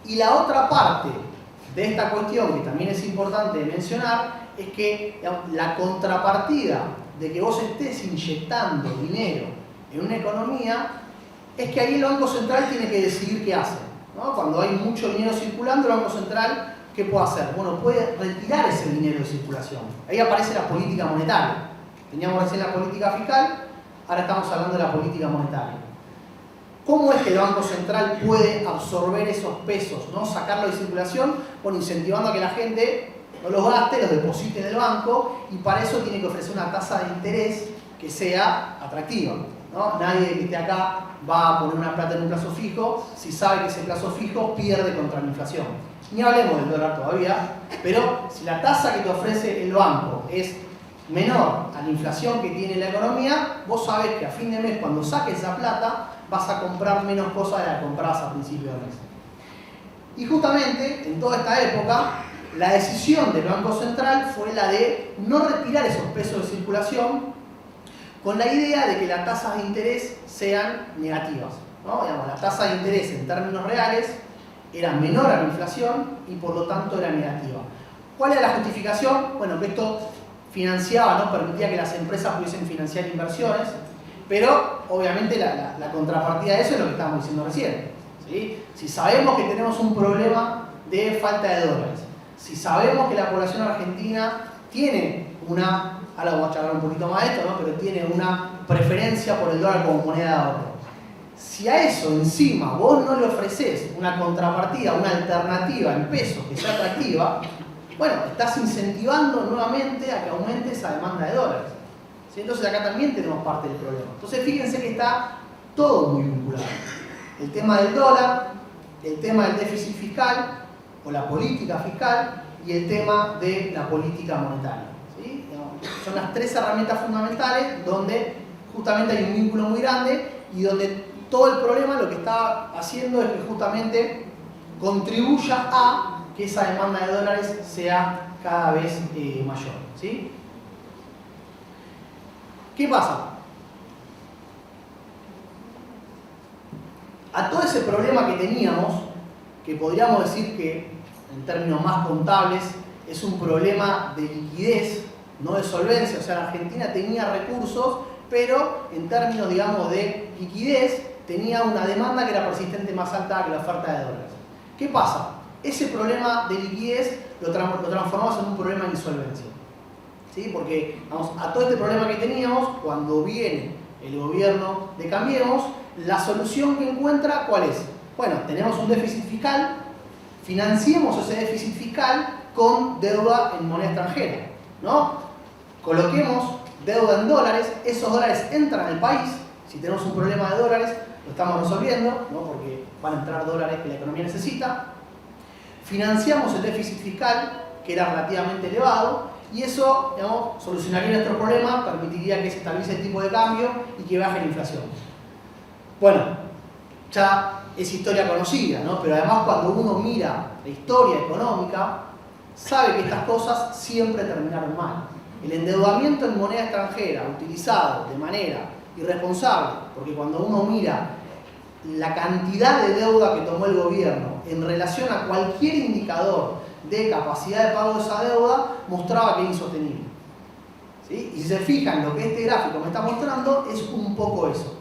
Y la otra parte de esta cuestión, que también es importante mencionar, es que, digamos, la contrapartida de que vos estés inyectando dinero en una economía es que ahí el Banco Central tiene que decidir qué hace, ¿no? Cuando hay mucho dinero circulando, el Banco Central, ¿qué puede hacer? Bueno, puede retirar ese dinero de circulación. Ahí aparece la política monetaria. Teníamos recién la política fiscal, ahora estamos hablando de la política monetaria. ¿Cómo es que el Banco Central puede absorber esos pesos, ¿no? Sacarlos de circulación? Bueno, incentivando a que la gente no los gaste, los deposite en el banco, y para eso tiene que ofrecer una tasa de interés que sea atractiva, ¿no? Nadie que esté acá va a poner una plata en un plazo fijo si sabe que ese plazo fijo pierde contra la inflación. Ni hablemos del dólar todavía, pero si la tasa que te ofrece el banco es menor a la inflación que tiene la economía, vos sabés que a fin de mes, cuando saques esa plata, vas a comprar menos cosas de las que comprabas a principio de mes. Y justamente en toda esta época, la decisión del Banco Central fue la de no retirar esos pesos de circulación, con la idea de que las tasas de interés sean negativas, ¿no? Digamos, la tasa de interés en términos reales era menor a la inflación y por lo tanto era negativa. ¿Cuál era la justificación? Bueno, que esto financiaba, ¿no? Permitía que las empresas pudiesen financiar inversiones, pero obviamente la contrapartida de eso es lo que estábamos diciendo recién, ¿sí? Si sabemos que tenemos un problema de falta de dólares, si sabemos que la población argentina tiene una, ahora vamos a charlar un poquito más de esto, ¿no? Pero tiene una preferencia por el dólar como moneda de ahorro. Si a eso encima vos no le ofreces una contrapartida, una alternativa en pesos que sea atractiva, bueno, estás incentivando nuevamente a que aumente esa demanda de dólares. ¿Sí? Entonces acá también tenemos parte del problema. Entonces fíjense que está todo muy vinculado. El tema del dólar, el tema del déficit fiscal o la política fiscal y el tema de la política monetaria. ¿Sí? Son las tres herramientas fundamentales donde justamente hay un vínculo muy grande y donde todo el problema lo que está haciendo es que justamente contribuya a que esa demanda de dólares sea cada vez mayor. ¿Sí? ¿Qué pasa? A todo ese problema que teníamos, que podríamos decir que en términos más contables es un problema de liquidez, no de solvencia, o sea, la Argentina tenía recursos, pero en términos, digamos, de liquidez tenía una demanda que era persistente más alta que la oferta de dólares. ¿Qué pasa? Ese problema de liquidez lo transformamos en un problema de insolvencia. ¿Sí? Porque vamos, a todo este problema que teníamos, cuando viene el gobierno de Cambiemos, la solución que encuentra, ¿cuál es? Bueno, tenemos un déficit fiscal, financiemos ese déficit fiscal con deuda en moneda extranjera, ¿no? Coloquemos deuda en dólares, esos dólares entran al país, si tenemos un problema de dólares, lo estamos resolviendo, ¿no? Porque van a entrar dólares que la economía necesita. Financiamos el déficit fiscal, que era relativamente elevado, y eso, digamos, solucionaría nuestro problema, permitiría que se estabilice el tipo de cambio y que baje la inflación. Bueno, ya es historia conocida, ¿no? Pero además cuando uno mira la historia económica, sabe que estas cosas siempre terminaron mal. El endeudamiento en moneda extranjera utilizado de manera irresponsable, porque cuando uno mira la cantidad de deuda que tomó el gobierno en relación a cualquier indicador de capacidad de pago de esa deuda, mostraba que era insostenible. ¿Sí? Y si se fijan, lo que este gráfico me está mostrando es un poco eso.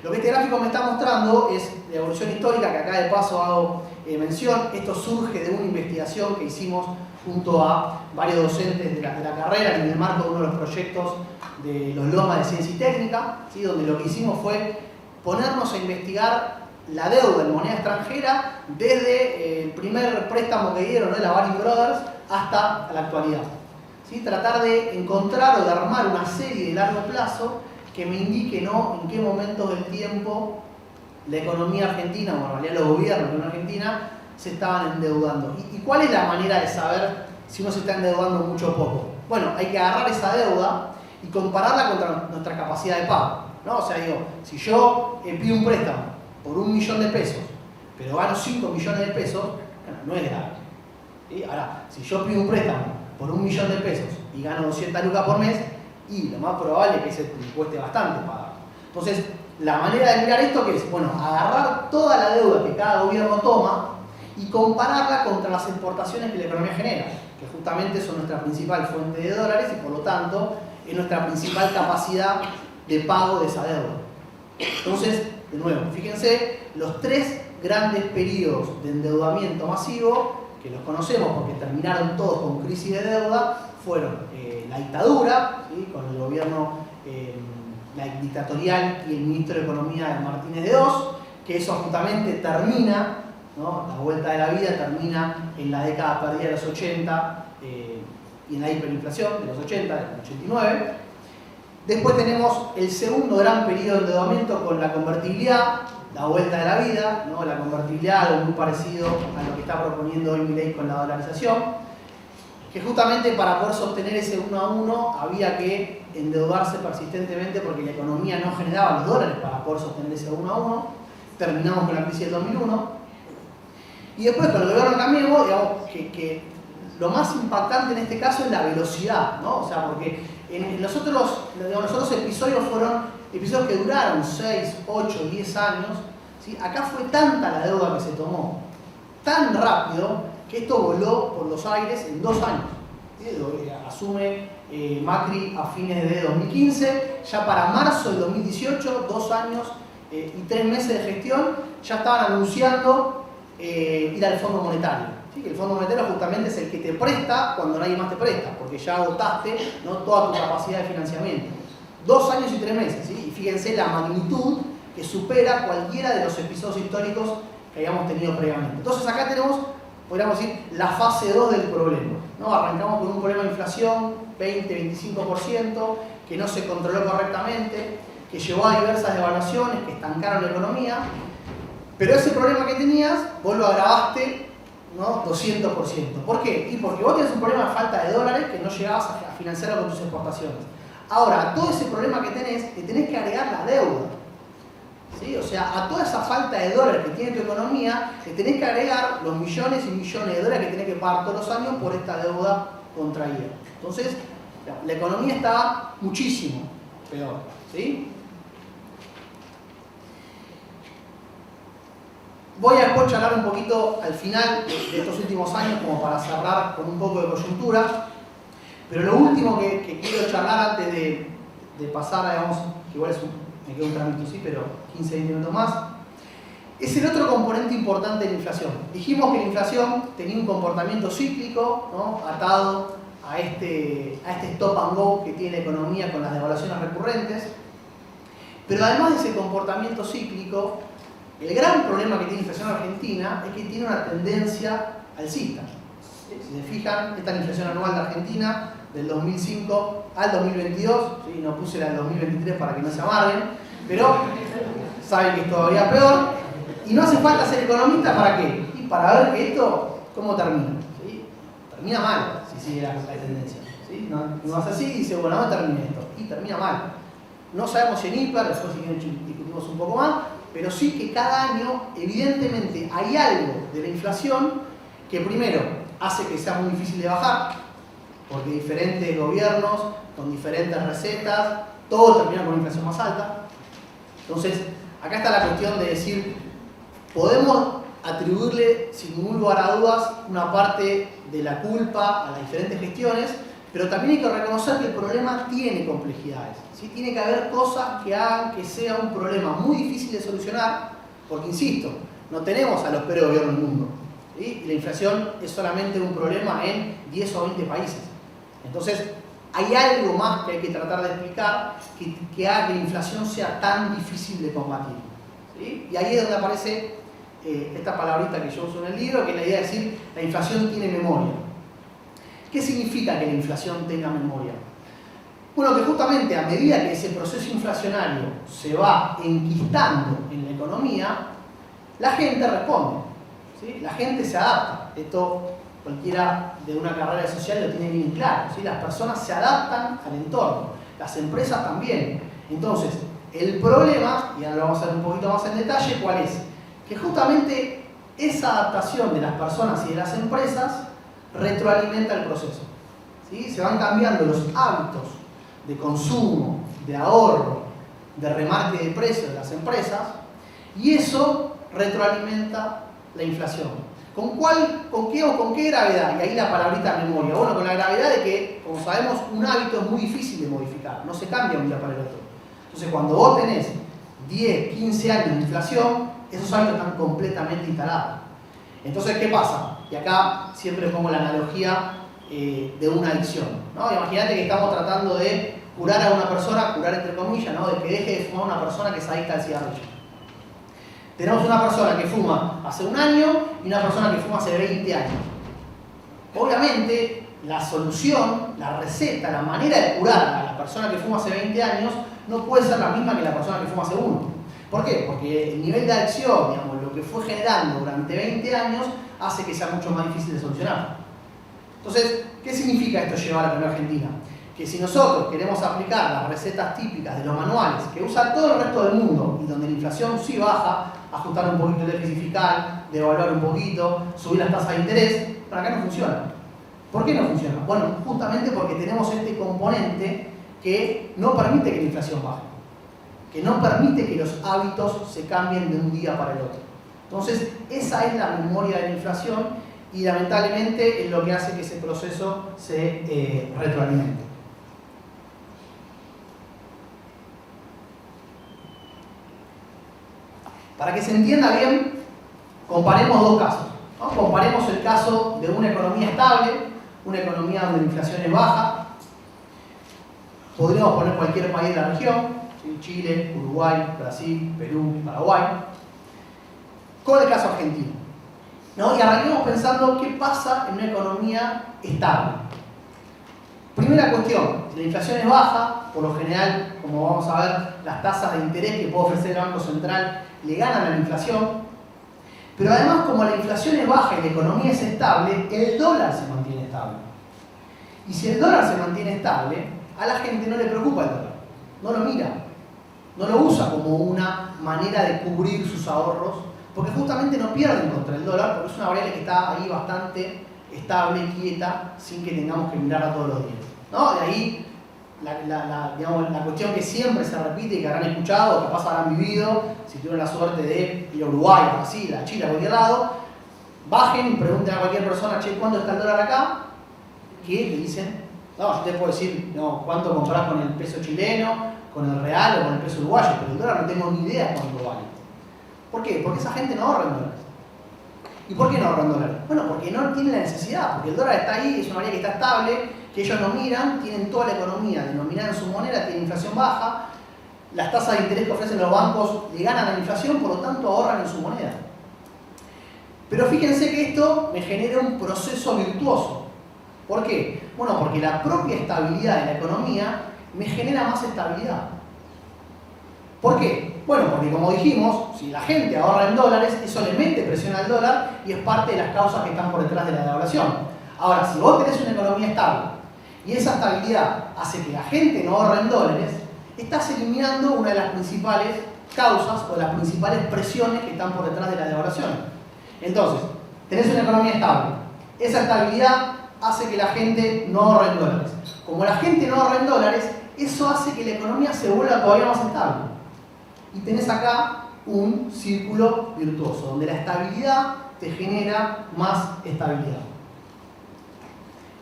Lo que este gráfico me está mostrando es la evolución histórica, que acá de paso hago mención. Esto surge de una investigación que hicimos junto a varios docentes de la carrera en el marco de uno de los proyectos de los Lomas de Ciencia y Técnica, ¿sí? Donde lo que hicimos fue ponernos a investigar la deuda en moneda extranjera desde el primer préstamo que dieron, ¿no?, de la Baring Brothers hasta la actualidad. ¿Sí? Tratar de encontrar o de armar una serie de largo plazo que me indique, ¿no?, en qué momentos del tiempo la economía argentina, o en realidad los gobiernos de Argentina, se estaban endeudando. ¿Y cuál es la manera de saber si uno se está endeudando mucho o poco? Bueno, hay que agarrar esa deuda y compararla contra nuestra capacidad de pago, ¿no? O sea, digo, si yo pido un préstamo por 1 millón de pesos, pero gano 5 millones de pesos, bueno, no es grave. ¿Sí? Ahora, si yo pido un préstamo por 1 millón de pesos y gano 200 lucas por mes, y lo más probable es que se cueste bastante pagar. Entonces, la manera de mirar esto que es, bueno, agarrar toda la deuda que cada gobierno toma y compararla contra las exportaciones que la economía genera, que justamente son nuestra principal fuente de dólares y por lo tanto es nuestra principal capacidad de pago de esa deuda. Entonces, de nuevo, fíjense, los 3 grandes periodos de endeudamiento masivo, que los conocemos porque terminaron todos con crisis de deuda, fueron la dictadura, ¿sí?, con el gobierno la dictatorial y el ministro de Economía Martínez de Oz, que eso justamente termina, ¿no?, la vuelta de la vida termina en la década perdida de los 80 y en la hiperinflación de los 80, del 89. Después tenemos el segundo gran periodo de endeudamiento con la convertibilidad, la vuelta de la vida, ¿no?, la convertibilidad, algo muy parecido a lo que está proponiendo hoy Milei con la dolarización, que justamente para poder sostener ese 1 a 1 había que endeudarse persistentemente porque la economía no generaba los dólares para poder sostener ese 1 a 1. Terminamos con la crisis del 2001. Y después con el gobierno Cambiemos, digamos que lo más impactante en este caso es la velocidad, ¿no? O sea, porque los otros episodios fueron episodios que duraron 6, 8, 10 años, ¿sí? Acá fue tanta la deuda que se tomó, tan rápido, que esto voló por los aires en 2 años. ¿Sí? Asume Macri a fines de 2015, ya para marzo del 2018, 2 años y 3 meses de gestión, ya estaban anunciando ir al Fondo Monetario. ¿Sí? Que el Fondo Monetario justamente es el que te presta cuando nadie más te presta, porque ya agotaste, ¿no?, toda tu capacidad de financiamiento. 2 años y 3 meses, ¿sí? Y fíjense la magnitud que supera cualquiera de los episodios históricos que hayamos tenido previamente. Entonces acá tenemos, podríamos decir, la fase 2 del problema, ¿no? Arrancamos con un problema de inflación, 20-25%, que no se controló correctamente, que llevó a diversas devaluaciones, que estancaron la economía, pero ese problema que tenías, vos lo agravaste, ¿no?, 200%. ¿Por qué? Y porque vos tenés un problema de falta de dólares que no llegabas a financiarlo con tus exportaciones. Ahora, a todo ese problema que tenés, le tenés que agregar la deuda. ¿Sí? O sea, a toda esa falta de dólares que tiene tu economía, le tenés que agregar los millones y millones de dólares que tenés que pagar todos los años por esta deuda contraída. Entonces, la economía está muchísimo peor. ¿Sí? Voy a después charlar un poquito al final de estos últimos años, como para cerrar con un poco de coyuntura. Pero lo último que quiero charlar antes de pasar, digamos, que igual me queda un trámite, sí, pero 15-20 minutos más, es el otro componente importante de la inflación. Dijimos que la inflación tenía un comportamiento cíclico, ¿no?, atado a este stop and go que tiene la economía con las devaluaciones recurrentes. Pero además de ese comportamiento cíclico, el gran problema que tiene la inflación argentina es que tiene una tendencia alcista. Si se fijan, esta es la inflación anual de Argentina del 2005 al 2022, ¿sí? No puse la del 2023 para que no se amarguen, pero saben que es todavía peor. Y no hace falta ser economista, ¿para qué? Y para ver que esto, ¿cómo termina? ¿Sí? Termina mal, si sigue la tendencia. ¿Sí? No hace así y dice, bueno, no termina esto. Y termina mal. No sabemos si en hiper, después si quieren discutimos un poco más, pero sí que cada año, evidentemente, hay algo de la inflación que primero hace que sea muy difícil de bajar, porque diferentes gobiernos, con diferentes recetas, todos terminan con una inflación más alta. Entonces, acá está la cuestión de decir, podemos atribuirle sin ningún lugar a dudas una parte de la culpa a las diferentes gestiones, pero también hay que reconocer que el problema tiene complejidades. ¿Sí? Tiene que haber cosas que hagan que sea un problema muy difícil de solucionar, porque insisto, no tenemos a los peores gobiernos del mundo. ¿Sí? Y la inflación es solamente un problema en 10 o 20 países. Entonces, hay algo más que hay que tratar de explicar que haga que la inflación sea tan difícil de combatir. ¿Sí? Y ahí es donde aparece esta palabrita que yo uso en el libro, que es la idea de decir, la inflación tiene memoria. ¿Qué significa que la inflación tenga memoria? Bueno, que justamente a medida que ese proceso inflacionario se va enquistando en la economía, la gente responde. ¿Sí? La gente se adapta. Esto cualquiera de una carrera social lo tiene bien claro. ¿Sí? Las personas se adaptan al entorno, las empresas también. Entonces, el problema, y ahora lo vamos a ver un poquito más en detalle, ¿cuál es? Que justamente esa adaptación de las personas y de las empresas retroalimenta el proceso. ¿Sí? Se van cambiando los hábitos de consumo, de ahorro, de remarque de precios de las empresas, y eso retroalimenta la inflación. ¿Con qué gravedad? Y ahí la palabrita memoria. Bueno, con la gravedad de que, como sabemos, un hábito es muy difícil de modificar, no se cambia un día para el otro. Entonces, cuando vos tenés 10, 15 años de inflación, esos hábitos están completamente instalados. Entonces, ¿qué pasa? Y acá siempre pongo la analogía de una adicción, ¿no? Imagínate que estamos tratando de curar a una persona, curar entre comillas, ¿no?, de que deje de fumar una persona que es adicta al cigarrillo. Tenemos una persona que fuma hace 1 año y una persona que fuma hace 20 años. Obviamente, la solución, la receta, la manera de curar a la persona que fuma hace 20 años no puede ser la misma que la persona que fuma hace 1. ¿Por qué? Porque el nivel de adicción, digamos, lo que fue generando durante 20 años, hace que sea mucho más difícil de solucionar. Entonces, ¿qué significa esto llevar a la economía argentina? Que si nosotros queremos aplicar las recetas típicas de los manuales que usa todo el resto del mundo y donde la inflación sí baja, ajustar un poquito el déficit fiscal, devaluar un poquito, subir las tasas de interés, para acá no funciona. ¿Por qué no funciona? Bueno, justamente porque tenemos este componente que no permite que la inflación baje, que no permite que los hábitos se cambien de un día para el otro. Entonces, esa es la memoria de la inflación y lamentablemente es lo que hace que ese proceso se retroalimente. Para que se entienda bien, comparemos dos casos, ¿no? Comparemos el caso de una economía estable, una economía donde la inflación es baja. Podríamos poner cualquier país de la región, ¿sí? Chile, Uruguay, Brasil, Perú, Paraguay, con el caso argentino, ¿no? Y arranquemos pensando qué pasa en una economía estable. Primera cuestión, si la inflación es baja, por lo general, como vamos a ver, las tasas de interés que puede ofrecer el Banco Central le ganan a la inflación. Pero además, como la inflación es baja y la economía es estable, el dólar se mantiene estable. Y si el dólar se mantiene estable, a la gente no le preocupa el dólar, no lo mira, no lo usa como una manera de cubrir sus ahorros, porque justamente no pierden contra el dólar, porque es una variable que está ahí bastante estable, quieta, sin que tengamos que mirarla todos los días, ¿no? De ahí digamos, la cuestión que siempre se repite y que habrán escuchado, capaz habrán vivido, si tuvieron la suerte de ir a Uruguay, a Brasil, a Chile, a cualquier lado, bajen y pregunten a cualquier persona, che, ¿cuánto está el dólar acá? Que le dicen, no, yo te puedo decir, no, cuánto comprás con el peso chileno, con el real o con el peso uruguayo, pero el dólar no tengo ni idea de cuánto vale. ¿Por qué? Porque esa gente no ahorra en dólares. ¿Y por qué no ahorra en dólares? Bueno, porque no tiene la necesidad, porque el dólar está ahí, es una variable que está estable, que ellos no miran, tienen toda la economía denominada en su moneda, tienen inflación baja, las tasas de interés que ofrecen los bancos le ganan a la inflación, por lo tanto ahorran en su moneda. Pero fíjense que esto me genera un proceso virtuoso. ¿Por qué? Bueno, porque la propia estabilidad de la economía me genera más estabilidad. ¿Por qué? Bueno, porque como dijimos, si la gente ahorra en dólares, eso le mete presión al dólar y es parte de las causas que están por detrás de la devaluación. Ahora, si vos tenés una economía estable y esa estabilidad hace que la gente no ahorre en dólares, estás eliminando una de las principales causas o de las principales presiones que están por detrás de la devaluación. Entonces, tenés una economía estable. Esa estabilidad hace que la gente no ahorre en dólares. Como la gente no ahorra en dólares, eso hace que la economía se vuelva todavía más estable. Y tenés acá un círculo virtuoso, donde la estabilidad te genera más estabilidad.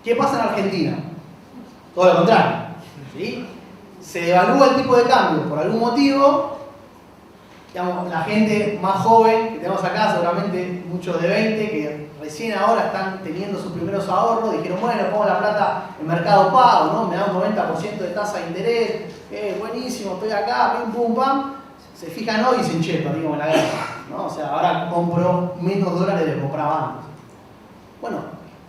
¿Qué pasa en Argentina? Todo lo contrario, ¿sí? Se devalúa el tipo de cambio por algún motivo. Digamos, la gente más joven que tenemos acá, seguramente muchos de 20, que recién ahora están teniendo sus primeros ahorros, dijeron, bueno, pongo la plata en Mercado Pago, ¿no? Me da un 90% de tasa de interés, buenísimo, estoy acá, pim, pum, pam. Se fijan hoy y dicen, che, perdí como la guerra, ¿no? O sea, ahora compro menos dólares de lo que compraba antes. Bueno,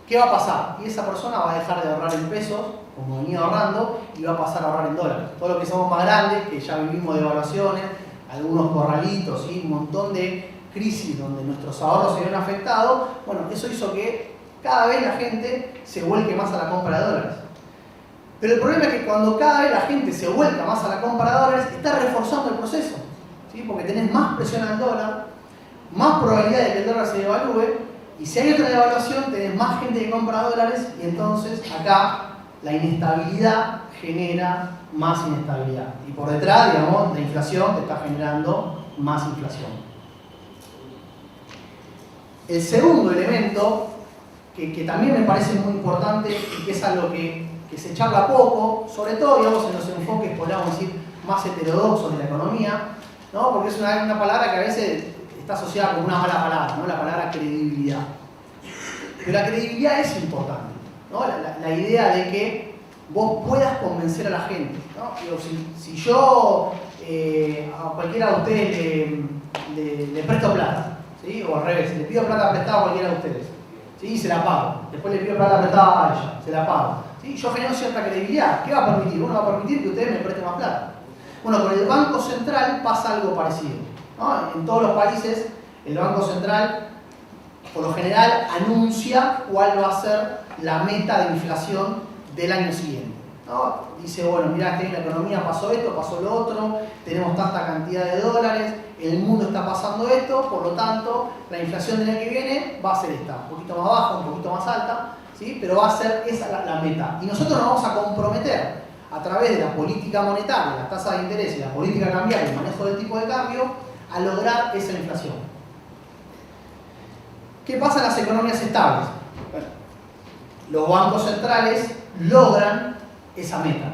¿qué va a pasar? Y esa persona va a dejar de ahorrar en pesos, como venía ahorrando, y va a pasar a ahorrar en dólares. Todos los que somos más grandes, que ya vivimos devaluaciones, algunos corralitos, ¿sí? Un montón de crisis donde nuestros ahorros se vieron afectados, bueno, eso hizo que cada vez la gente se vuelque más a la compra de dólares. Pero el problema es que cuando cada vez la gente se vuelca más a la compra de dólares, está reforzando el proceso, ¿sí? Porque tenés más presión al dólar, más probabilidad de que el dólar se devalúe, y si hay otra devaluación, tenés más gente que compra dólares, y entonces acá la inestabilidad genera más inestabilidad. Y por detrás, digamos, la inflación te está generando más inflación. El segundo elemento, que también me parece muy importante y que es algo que se charla poco, sobre todo, digamos, en los enfoques, podríamos decir, más heterodoxos de la economía, ¿no? Porque es una palabra que a veces está asociada con una mala palabra, ¿no? La palabra credibilidad. Pero la credibilidad es importante, ¿no? La idea de que vos puedas convencer a la gente, ¿no? Digo, si yo a cualquiera de ustedes le presto plata, ¿sí? O al revés, le pido plata prestada a cualquiera de ustedes, ¿sí? Y se la pago. Después le pido plata prestada a ella, se la pago, ¿sí? Yo genero cierta credibilidad. ¿Qué va a permitir? Uno va a permitir que ustedes me presten más plata. Bueno, con el Banco Central pasa algo parecido, ¿no? En todos los países, el Banco Central, por lo general, anuncia cuál va a ser la meta de inflación del año siguiente, ¿no? Dice, bueno, mirá, en la economía pasó esto, pasó lo otro, tenemos tanta cantidad de dólares, en el mundo está pasando esto, por lo tanto, la inflación del año que viene va a ser esta, un poquito más baja, un poquito más alta, ¿sí? Pero va a ser esa la meta. Y nosotros nos vamos a comprometer a través de la política monetaria, la tasa de interés y la política cambiaria y el manejo del tipo de cambio, a lograr esa inflación. ¿Qué pasa en las economías estables? Bueno, los bancos centrales logran esa meta,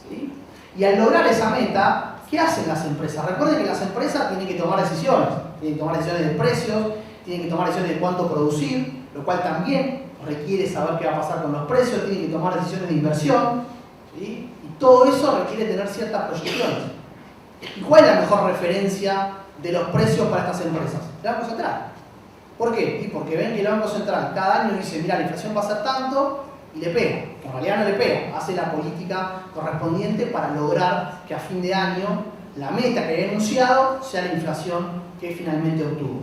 ¿sí? Y al lograr esa meta, ¿qué hacen las empresas? Recuerden que las empresas tienen que tomar decisiones. Tienen que tomar decisiones de precios, tienen que tomar decisiones de cuánto producir, lo cual también requiere saber qué va a pasar con los precios, tienen que tomar decisiones de inversión, ¿sí? Y todo eso requiere tener ciertas proyecciones. ¿Y cuál es la mejor referencia de los precios para estas empresas? El Banco Central. ¿Por qué? Y porque ven que el Banco Central cada año dice, mira, la inflación va a ser tanto, y le pega. En realidad no le pega, hace la política correspondiente para lograr que a fin de año la meta que había anunciado sea la inflación que finalmente obtuvo.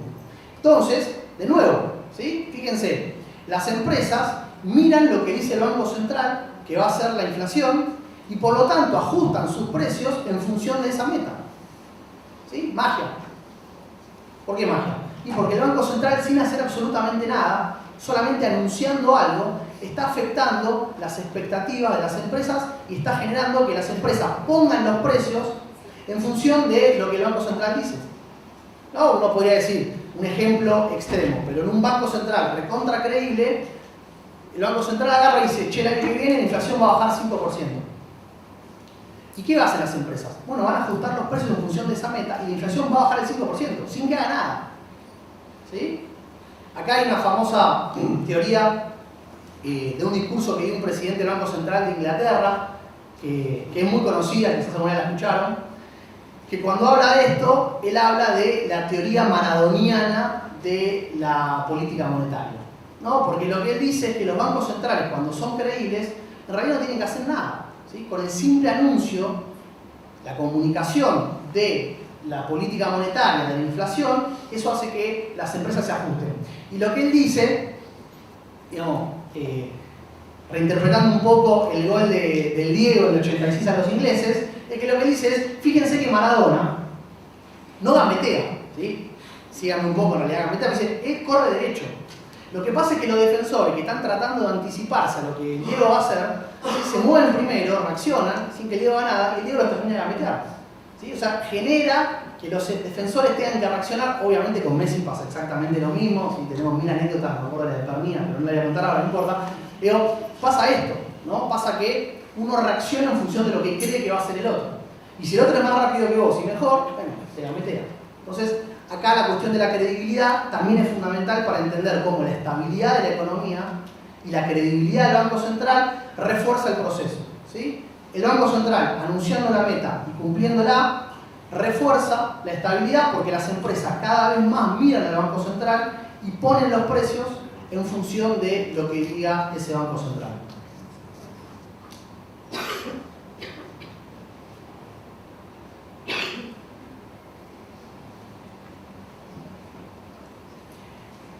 Entonces, de nuevo, ¿sí? Fíjense, las empresas miran lo que dice el Banco Central, que va a ser la inflación, y por lo tanto ajustan sus precios en función de esa meta. ¿Sí? Magia. ¿Por qué magia? Y porque el Banco Central, sin hacer absolutamente nada, solamente anunciando algo, está afectando las expectativas de las empresas y está generando que las empresas pongan los precios en función de lo que el Banco Central dice. No, uno podría decir un ejemplo extremo, pero en un Banco Central recontra creíble, el Banco Central agarra y dice, che, el año que viene la inflación va a bajar 5%. ¿Y qué hacen las empresas? Bueno, van a ajustar los precios en función de esa meta y la inflación va a bajar el 5%, sin que haga nada. ¿Sí? Acá hay una famosa teoría de un discurso que dio un presidente del Banco Central de Inglaterra, que es muy conocida, quizás alguna vez la escucharon, que cuando habla de esto, él habla de la teoría maradoniana de la política monetaria, ¿no? Porque lo que él dice es que los bancos centrales, cuando son creíbles, en realidad no tienen que hacer nada, ¿sí? Con el simple anuncio, la comunicación de la política monetaria, de la inflación, eso hace que las empresas se ajusten. Y lo que él dice, digamos, reinterpretando un poco el gol del Diego en el 86 a los ingleses, es que lo que él dice es, fíjense que Maradona no gambetea, ¿sí? Síganme un poco, en realidad gambetea, dice, él corre derecho. Lo que pasa es que los defensores que están tratando de anticiparse a lo que el Diego va a hacer, se mueven primero, reaccionan, sin que el Diego haga nada, y el Diego los termina de gambetear, ¿sí? O sea, genera que los defensores tengan que reaccionar. Obviamente con Messi pasa exactamente lo mismo, si tenemos 1000 anécdotas, me acuerdo de la de Permina, pero no la voy a contar ahora, no importa. Pero pasa esto, ¿no? Pasa que uno reacciona en función de lo que cree que va a hacer el otro. Y si el otro es más rápido que vos y mejor, bueno, se gambetea. Entonces, acá la cuestión de la credibilidad también es fundamental para entender cómo la estabilidad de la economía y la credibilidad del Banco Central refuerza el proceso, ¿sí? El Banco Central, anunciando la meta y cumpliéndola, refuerza la estabilidad porque las empresas cada vez más miran al Banco Central y ponen los precios en función de lo que diga ese Banco Central.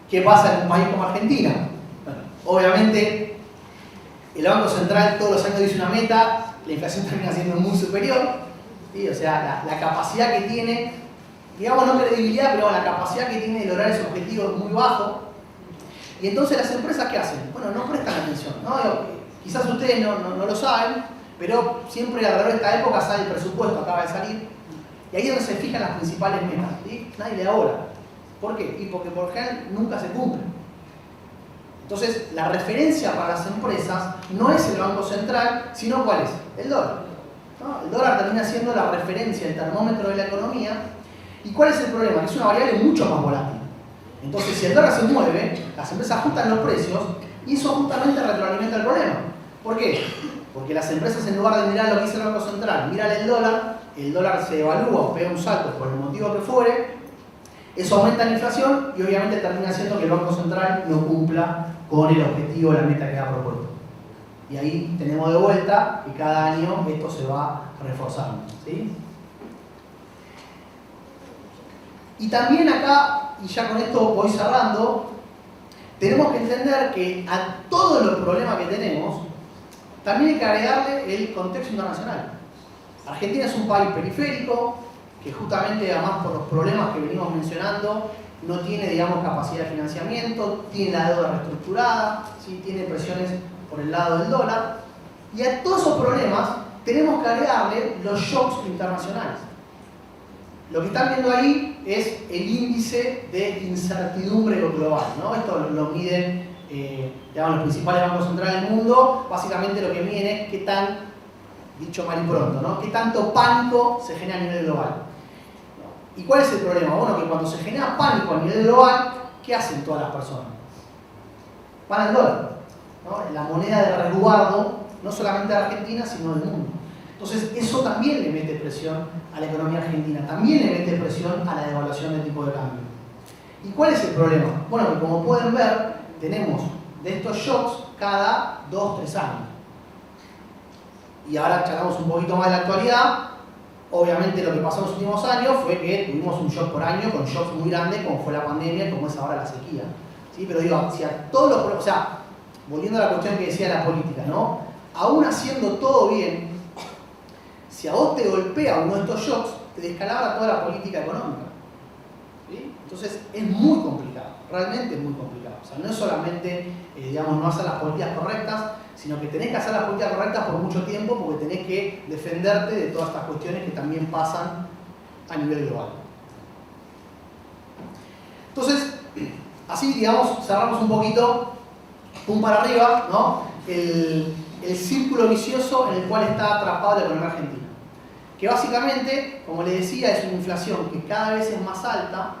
¿Qué pasa en un país como Argentina? Bueno, obviamente el Banco Central todos los años dice una meta, la inflación termina siendo muy superior, ¿sí? O sea, la capacidad que tiene, digamos no credibilidad, pero la capacidad que tiene de lograr ese objetivo es muy bajo. Y entonces las empresas, ¿qué hacen? Bueno, no prestan atención, ¿no? Quizás ustedes no lo saben, pero siempre alrededor de esta época sale el presupuesto, acaba de salir, y ahí es donde se fijan las principales metas, ¿sí? Nadie le da bola. ¿Por qué? Y porque por general nunca se cumplen. Entonces, la referencia para las empresas no es el Banco Central, sino ¿cuál es? El dólar, ¿no? El dólar termina siendo la referencia, el termómetro de la economía. ¿Y cuál es el problema? Que es una variable mucho más volátil. Entonces, si el dólar se mueve, las empresas ajustan los precios y eso justamente retroalimenta el problema. ¿Por qué? Porque las empresas, en lugar de mirar lo que dice el Banco Central, miran el dólar se evalúa o pega un salto por el motivo que fuere, eso aumenta la inflación y obviamente termina haciendo que el Banco Central no cumpla con el objetivo de la meta que ha propuesto. Y ahí tenemos de vuelta que cada año esto se va reforzando, ¿sí? Y también acá, y ya con esto voy cerrando, tenemos que entender que a todos los problemas que tenemos, también hay que agregarle el contexto internacional. Argentina es un país periférico, que justamente además por los problemas que venimos mencionando, no tiene, digamos, capacidad de financiamiento, tiene la deuda reestructurada, ¿sí? Tiene presiones por el lado del dólar, y a todos esos problemas tenemos que agregarle los shocks internacionales. Lo que están viendo ahí es el índice de incertidumbre global, ¿no? Esto lo miden digamos, los principales bancos centrales del mundo. Básicamente lo que miden es qué tan, dicho mal y pronto, ¿no? Qué tanto pánico se genera a nivel global. ¿Y cuál es el problema? Bueno, que cuando se genera pánico a nivel global, ¿qué hacen todas las personas? Van al dólar, ¿no? La moneda de resguardo, no solamente de Argentina, sino del mundo. Entonces, eso también le mete presión a la economía argentina, también le mete presión a la devaluación del tipo de cambio. ¿Y cuál es el problema? Bueno, que como pueden ver, tenemos de estos shocks cada 2-3 años. Y ahora charlamos un poquito más de la actualidad. Obviamente lo que pasó en los últimos años fue que tuvimos un shock por año, con shocks muy grandes, como fue la pandemia, como es ahora la sequía. ¿Sí? Pero digo, si a todos los, o sea, volviendo a la cuestión que decía la política, ¿no? Aún haciendo todo bien, si a vos te golpea uno de estos shocks, te descalabra toda la política económica. ¿Sí? Entonces es muy complicado, realmente es muy complicado. O sea, no es solamente, digamos, no hacer las políticas correctas, sino que tenés que hacer las políticas correctas por mucho tiempo porque tenés que defenderte de todas estas cuestiones que también pasan a nivel global. Entonces, así, digamos, cerramos un poquito, pum para arriba, ¿no? El círculo vicioso en el cual está atrapada la economía argentina. Que básicamente, como les decía, es una inflación que cada vez es más alta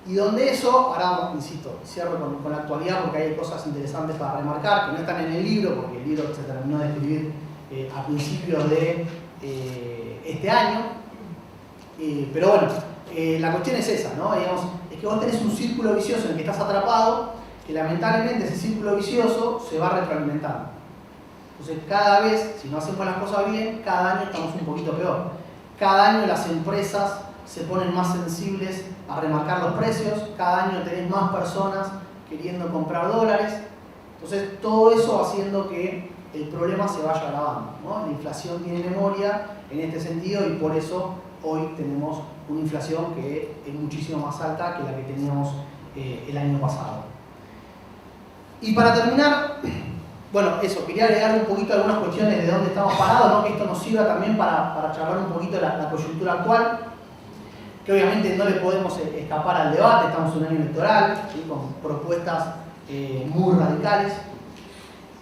y donde eso, ahora insisto, cierro con la actualidad porque hay cosas interesantes para remarcar que no están en el libro, porque el libro se terminó de escribir a principios de este año. Pero bueno, la cuestión es esa, ¿no? Digamos, es que vos tenés un círculo vicioso en el que estás atrapado, que lamentablemente ese círculo vicioso se va retroalimentando. Entonces cada vez, si no hacemos las cosas bien, cada año estamos un poquito peor. Cada año las empresas se ponen más sensibles a remarcar los precios, cada año tenés más personas queriendo comprar dólares. Entonces todo eso va haciendo que el problema se vaya agravando, ¿no? La inflación tiene memoria en este sentido y por eso hoy tenemos una inflación que es muchísimo más alta que la que teníamos el año pasado. Y para terminar, bueno, eso, quería agregar un poquito algunas cuestiones de dónde estamos parados, ¿no? Que esto nos sirva también para charlar un poquito de la coyuntura actual, que obviamente no le podemos escapar al debate, estamos en un año electoral, ¿sí? Con propuestas muy radicales,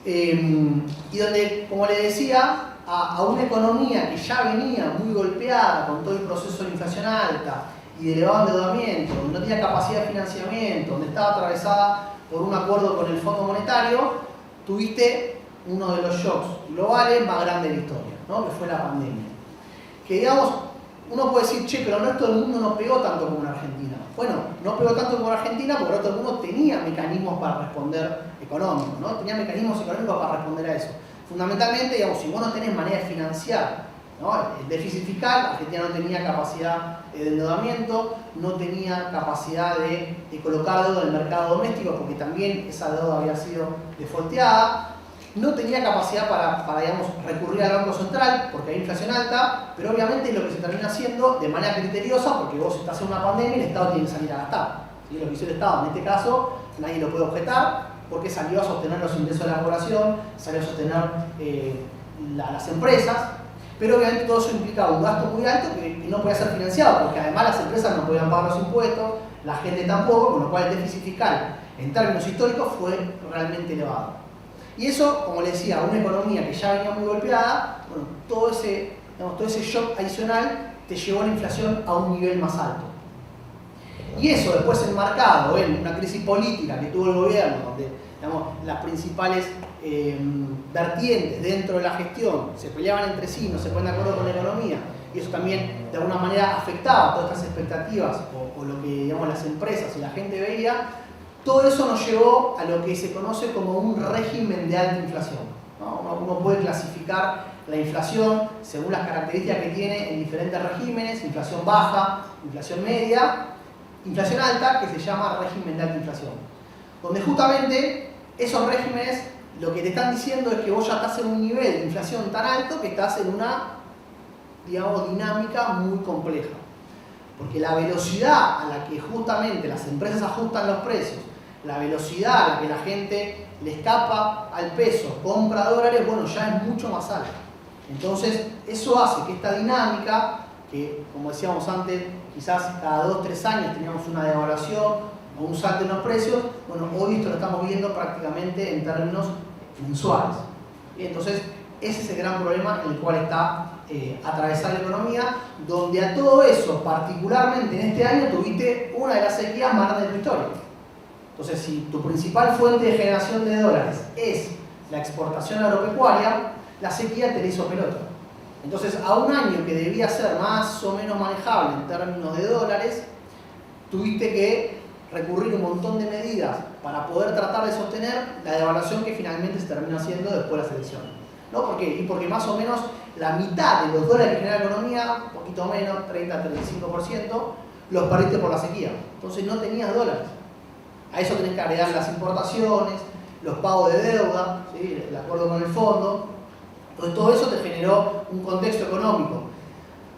y donde, como les decía, a una economía que ya venía muy golpeada con todo el proceso de inflación alta y de elevado endeudamiento, donde no tenía capacidad de financiamiento, donde estaba atravesada por un acuerdo con el Fondo Monetario, tuviste uno de los shocks globales más grandes de la historia, ¿no? Que fue la pandemia. Que digamos, uno puede decir, che, pero el resto del mundo no pegó tanto como en Argentina. Bueno, no pegó tanto como en Argentina porque el resto del mundo tenía mecanismos para responder económicos, ¿no? Tenía mecanismos económicos para responder a eso. Fundamentalmente, digamos, si vos no tenés manera de financiar, ¿no? El déficit fiscal, Argentina no tenía capacidad de endeudamiento, no tenía capacidad de colocar deuda en el mercado doméstico porque también esa deuda había sido defaulteada, no tenía capacidad para digamos, recurrir al Banco Central porque hay inflación alta, pero obviamente es lo que se termina haciendo de manera criteriosa porque vos estás en una pandemia y el Estado tiene que salir a gastar. ¿Sí? Lo que hizo el Estado en este caso, nadie lo puede objetar porque salió a sostener los ingresos de la población, salió a sostener las empresas, pero obviamente todo eso implicaba un gasto muy alto que no podía ser financiado porque además las empresas no podían pagar los impuestos, la gente tampoco, con lo cual el déficit fiscal en términos históricos fue realmente elevado. Y eso, como les decía, una economía que ya venía muy golpeada, bueno, todo ese shock adicional te llevó a la inflación a un nivel más alto. Y eso después enmarcado en una crisis política que tuvo el gobierno, donde digamos, las principales vertientes dentro de la gestión se peleaban entre sí, no se ponen de acuerdo con la economía, y eso también de alguna manera afectaba todas estas expectativas o lo que digamos, las empresas y la gente veía. Todo eso nos llevó a lo que se conoce como un régimen de alta inflación, ¿no? Uno puede clasificar la inflación según las características que tiene en diferentes regímenes: inflación baja, inflación media, inflación alta, que se llama régimen de alta inflación. Donde justamente esos regímenes lo que te están diciendo es que vos ya estás en un nivel de inflación tan alto que estás en una, digamos, dinámica muy compleja. Porque la velocidad a la que justamente las empresas ajustan los precios, la velocidad a la que la gente le escapa al peso, compra dólares, bueno, ya es mucho más alta. Entonces, eso hace que esta dinámica, que como decíamos antes, quizás cada 2-3 años teníamos una devaluación o un salto en los precios, bueno, hoy esto lo estamos viendo prácticamente en términos mensuales. Y entonces, ese es el gran problema en el cual está atravesada la economía, donde a todo eso, particularmente en este año, tuviste una de las sequías más grandes de tu historia. Entonces, si tu principal fuente de generación de dólares es la exportación agropecuaria, la sequía te la hizo pelota. Entonces, a un año que debía ser más o menos manejable en términos de dólares, tuviste que recurrir a un montón de medidas para poder tratar de sostener la devaluación que finalmente se terminó haciendo después de las elecciones. ¿No? ¿Por qué? Y porque más o menos la mitad de los dólares que genera la economía, un poquito menos, 30-35%, los perdiste por la sequía. Entonces no tenías dólares. A eso tenés que agregar las importaciones, los pagos de deuda, ¿sí? El acuerdo con el fondo. Entonces todo eso te generó un contexto económico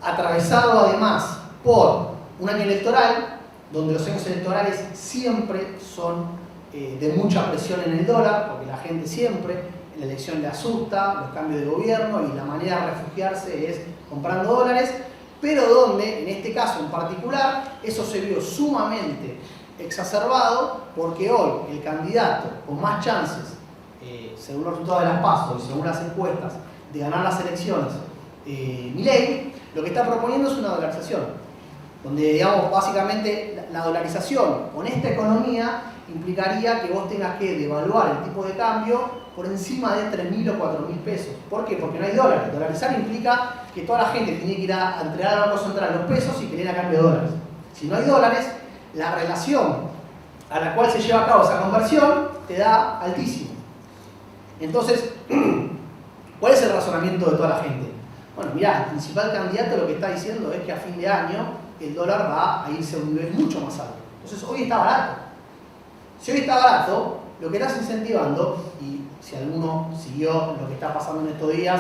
atravesado además por un año electoral, donde los años electorales siempre son de mucha presión en el dólar, porque la gente siempre en la elección le asusta los cambios de gobierno y la manera de refugiarse es comprando dólares, pero donde en este caso en particular eso se vio sumamente exacerbado porque hoy el candidato con más chances, según los resultados de las PASO y según las encuestas, de ganar las elecciones, Milei, lo que está proponiendo es una dolarización, donde digamos básicamente la dolarización con esta economía implicaría que vos tengas que devaluar el tipo de cambio por encima de 3.000 o 4.000 pesos. ¿Por qué? Porque no hay dólares. Dolarizar implica que toda la gente tiene que ir a entregar al Banco Central los pesos y querer a cambio de dólares. Si no hay dólares, la relación a la cual se lleva a cabo esa conversión te da altísimo. Entonces, ¿cuál es el razonamiento de toda la gente? Bueno, mirá, el principal candidato lo que está diciendo es que a fin de año el dólar va a irse a un nivel mucho más alto. Entonces, hoy está barato. Si hoy está barato, lo que estás incentivando, y si alguno siguió lo que está pasando en estos días,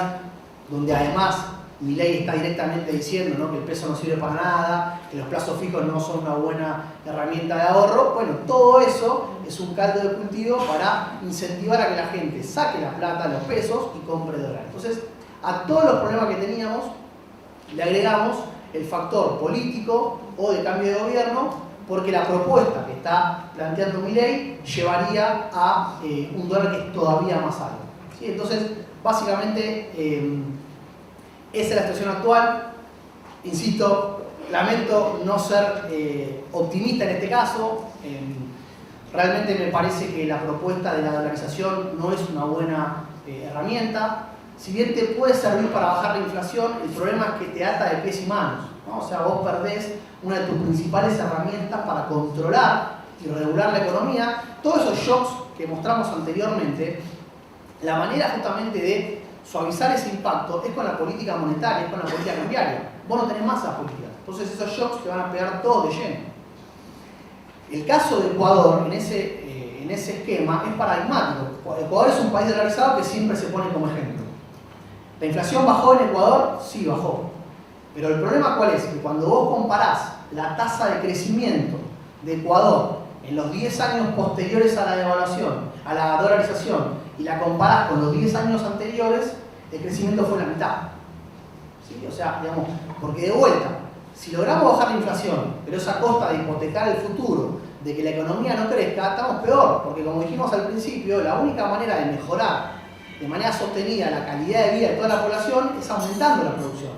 donde además Milei está directamente diciendo, ¿no?, que el peso no sirve para nada, que los plazos fijos no son una buena herramienta de ahorro, bueno, todo eso es un caldo de cultivo para incentivar a que la gente saque la plata, los pesos y compre dólares. Entonces, a todos los problemas que teníamos le agregamos el factor político o de cambio de gobierno, porque la propuesta que está planteando Milei llevaría a un dólar que es todavía más alto. ¿Sí? Entonces, básicamente, esa es la situación actual. Insisto, lamento no ser optimista en este caso. Realmente me parece que la propuesta de la dolarización no es una buena herramienta. Si bien te puede servir para bajar la inflación, el problema es que te ata de pies y manos, ¿no? O sea, vos perdés una de tus principales herramientas para controlar y regular la economía. Todos esos shocks que mostramos anteriormente, la manera justamente de suavizar ese impacto es con la política monetaria, es con la política cambiaria. Vos no tenés masa política, entonces esos shocks te van a pegar todos de lleno. El caso de Ecuador en ese esquema es paradigmático. Ecuador es un país dolarizado que siempre se pone como ejemplo. ¿La inflación bajó en Ecuador? Sí, bajó. Pero el problema ¿cuál es? Que cuando vos comparás la tasa de crecimiento de Ecuador en los 10 años posteriores a la devaluación, a la dolarización, y la comparás con los 10 años anteriores, el crecimiento fue la mitad. ¿Sí? O sea, digamos, porque de vuelta, si logramos bajar la inflación, pero es a costa de hipotecar el futuro, de que la economía no crezca, estamos peor, porque como dijimos al principio, la única manera de mejorar de manera sostenida la calidad de vida de toda la población es aumentando la producción.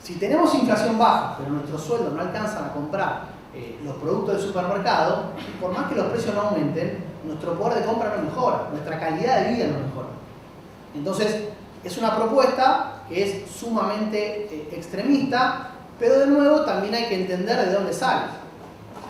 Si tenemos inflación baja, pero nuestros sueldos no alcanzan a comprar los productos del supermercado, por más que los precios no aumenten, nuestro poder de compra no mejora, nuestra calidad de vida no mejora. Entonces, es una propuesta que es sumamente extremista, pero de nuevo también hay que entender de dónde sale.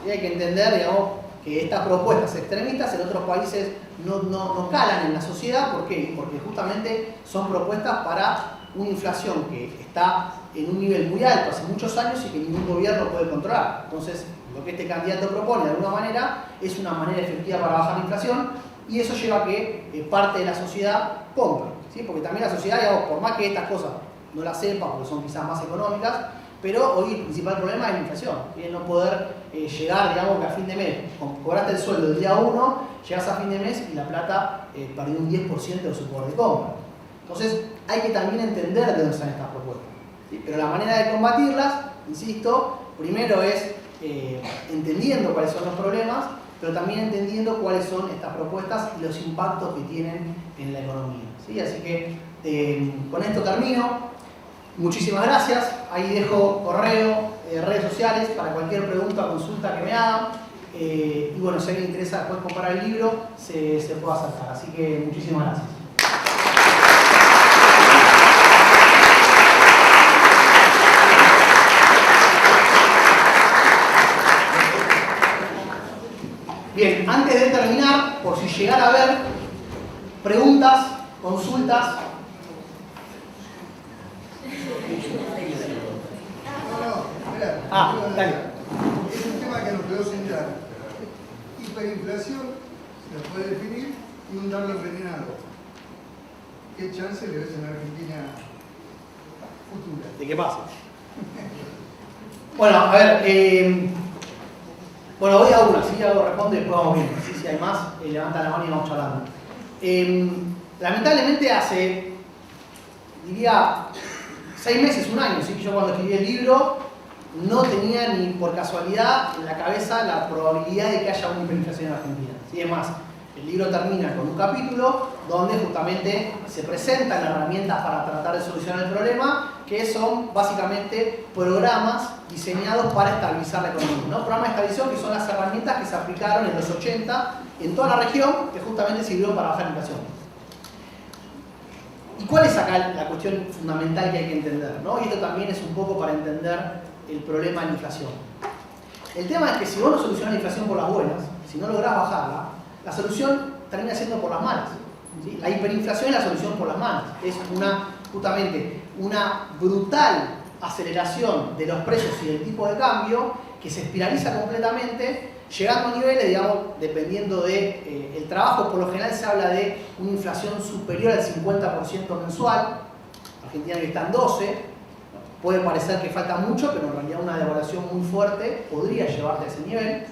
Y hay que entender, digamos, que estas propuestas extremistas en otros países no calan en la sociedad. ¿Por qué? Porque justamente son propuestas para una inflación que está en un nivel muy alto hace muchos años y que ningún gobierno puede controlar. Entonces, lo que este candidato propone de alguna manera es una manera efectiva para bajar la inflación, y eso lleva a que parte de la sociedad compre. ¿Sí? Porque también la sociedad, digamos, por más que estas cosas no las sepa porque son quizás más económicas, pero hoy el principal problema es la inflación. Y el no poder llegar, digamos, que a fin de mes, cobraste el sueldo el día 1, llegas a fin de mes y la plata perdió un 10% de su poder de compra. Entonces, hay que también entender de dónde están estas propuestas. ¿Sí? Pero la manera de combatirlas, insisto, primero es entendiendo cuáles son los problemas, pero también entendiendo cuáles son estas propuestas y los impactos que tienen en la economía. ¿Sí? Así que con esto termino. Muchísimas gracias. Ahí dejo correo, redes sociales para cualquier pregunta o consulta que me hagan. Y bueno, si a alguien le interesa después comprar el libro, se puede acercar. Así que muchísimas gracias. Bien, antes de terminar, por si llegara a haber preguntas, consultas. Dale. Es un tema que nos quedó central. Hiperinflación se la puede definir y un dólar envenenado. ¿Qué chance le ves en la Argentina futura? ¿De qué pasa? Bueno, a ver, bueno, voy a una, si algo responde, después vamos viendo. Si hay más, levanta la mano y vamos charlando. Lamentablemente hace, diría, 6 meses, un año, ¿sí? Que yo cuando escribí el libro no tenía ni por casualidad en la cabeza la probabilidad de que haya una hiperinflación en Argentina. ¿Sí? Es más, el libro termina con un capítulo donde justamente se presentan herramientas para tratar de solucionar el problema, que son básicamente programas diseñados para estabilizar la economía, ¿no? Programas de estabilización que son las herramientas que se aplicaron en los 80 en toda la región, que justamente sirvieron para bajar la inflación. ¿Y cuál es acá la cuestión fundamental que hay que entender, ¿no? Y esto también es un poco para entender el problema de la inflación. El tema es que si vos no solucionás la inflación por las buenas, si no lográs bajarla, la solución termina siendo por las malas. ¿Sí? La hiperinflación es la solución por las malas. Es justamente una brutal aceleración de los precios y del tipo de cambio que se espiraliza completamente, llegando a niveles, digamos, dependiendo del trabajo, por lo general se habla de una inflación superior al 50% mensual. Argentina que está en 12%. Puede parecer que falta mucho, pero en realidad una devaluación muy fuerte podría llevarte a ese nivel.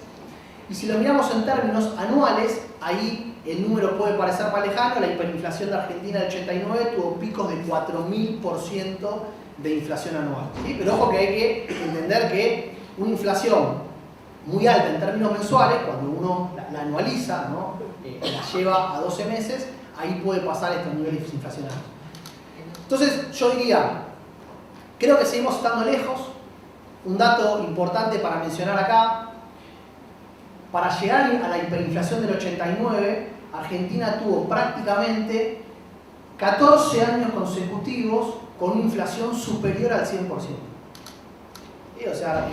Y si lo miramos en términos anuales, ahí el número puede parecer más lejano. La hiperinflación de Argentina del 89 tuvo picos de 4000% de inflación anual. ¿Sí? Pero ojo que hay que entender que una inflación muy alta en términos mensuales, cuando uno la anualiza, ¿no? La lleva a 12 meses, ahí puede pasar estos niveles inflacionarios. Entonces yo diría, creo que seguimos estando lejos. Un dato importante para mencionar acá: para llegar a la hiperinflación del 89, Argentina tuvo prácticamente 14 años consecutivos con una inflación superior al 100%. ¿Sí? O sea,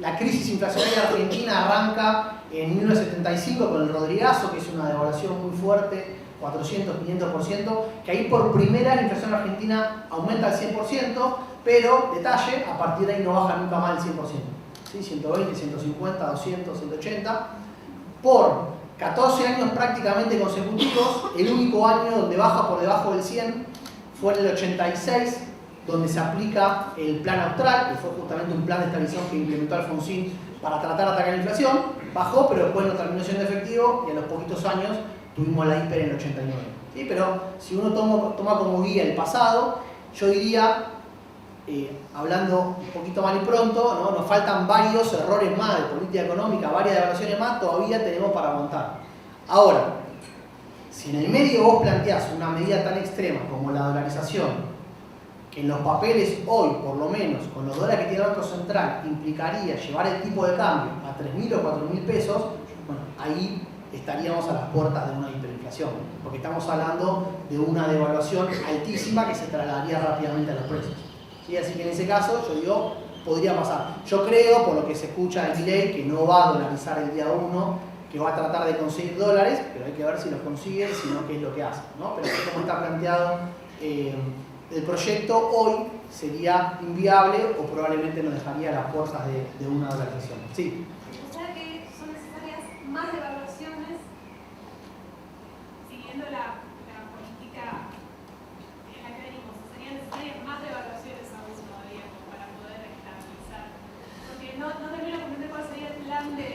la crisis inflacionaria argentina arranca en 1975 con el Rodrigazo, que es una devaluación muy fuerte, 400, 500%, que ahí por primera la inflación argentina aumenta al 100%, pero, detalle, a partir de ahí no baja nunca más del 100%. ¿Sí? 120, 150, 200, 180. Por 14 años prácticamente consecutivos, el único año donde baja por debajo del 100 fue en el 86, donde se aplica el Plan Austral, que fue justamente un plan de estabilización que implementó Alfonsín para tratar de atacar la inflación. Bajó, pero después no terminó siendo efectivo y a los poquitos años tuvimos la hiper en el 89. ¿Sí? Pero si uno toma como guía el pasado, yo diría, hablando un poquito mal y pronto, ¿no? Nos faltan varios errores más de política económica, varias devaluaciones más, todavía tenemos para aguantar. Ahora, si en el medio vos planteás una medida tan extrema como la dolarización, que en los papeles hoy, por lo menos, con los dólares que tiene el Banco Central, implicaría llevar el tipo de cambio a 3.000 o 4.000 pesos, bueno, ahí estaríamos a las puertas de una hiperinflación, porque estamos hablando de una devaluación altísima que se trasladaría rápidamente a los precios. ¿Sí? Así que en ese caso, yo digo, podría pasar. Yo creo, por lo que se escucha en Milei, que no va a dolarizar el día 1, que va a tratar de conseguir dólares, pero hay que ver si los consigue, si no, qué es lo que hace, ¿no? Pero como está planteado el proyecto hoy, sería inviable o probablemente nos dejaría a las puertas de una dolarización. Sí. O sea que son necesarias más devaluaciones siguiendo la política en la que venimos. Serían necesarias más devaluaciones aún todavía para poder estabilizar. Porque no termino de comprender cuál sería el plan de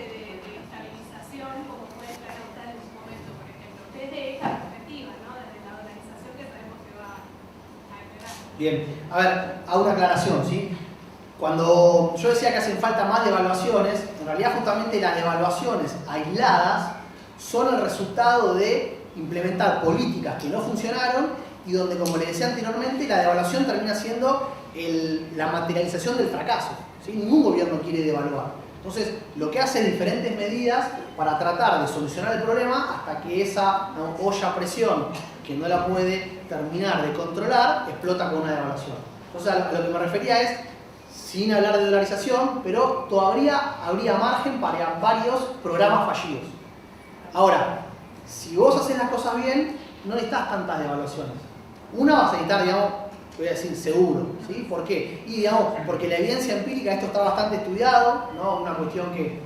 estabilización como puede plantear en su momento, por ejemplo, desde esta perspectiva, ¿no? Desde la dolarización que sabemos que va Bien, a ver, hago una aclaración, ¿sí? Cuando yo decía que hacen falta más devaluaciones, en realidad justamente las devaluaciones aisladas son el resultado de implementar políticas que no funcionaron y donde, como les decía anteriormente, la devaluación termina siendo la materialización del fracaso, ¿sí? Ningún gobierno quiere devaluar. Entonces, lo que hace es diferentes medidas para tratar de solucionar el problema hasta que esa olla a presión que no la puede terminar de controlar explota con una devaluación. Entonces, a lo que me refería es, sin hablar de dolarización, pero todavía habría margen para varios programas fallidos. Ahora, si vos haces las cosas bien, no necesitas tantas devaluaciones. Una vas a necesitar, digamos, voy a decir seguro, ¿sí? ¿Por qué? Y digamos, porque la evidencia empírica, esto está bastante estudiado, ¿no? Una cuestión que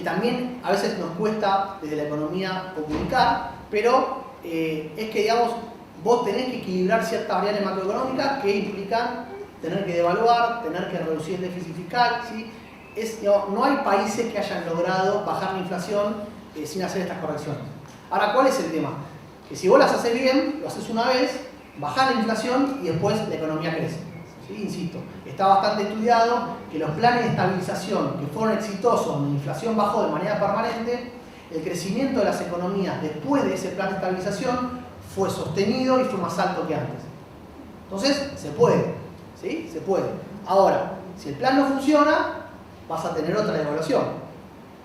también a veces nos cuesta desde la economía comunicar, pero es que, digamos, vos tenés que equilibrar ciertas variables macroeconómicas que implican tener que devaluar, tener que reducir el déficit fiscal, ¿sí? Digamos, no hay países que hayan logrado bajar la inflación sin hacer estas correcciones. Ahora, ¿cuál es el tema? Que si vos las haces bien, lo haces una vez, bajás la inflación y después la economía crece. ¿Sí? Insisto, está bastante estudiado que los planes de estabilización que fueron exitosos, donde la inflación bajó de manera permanente, el crecimiento de las economías después de ese plan de estabilización fue sostenido y fue más alto que antes. Entonces, se puede, ¿sí? Se puede. Ahora, si el plan no funciona, vas a tener otra devaluación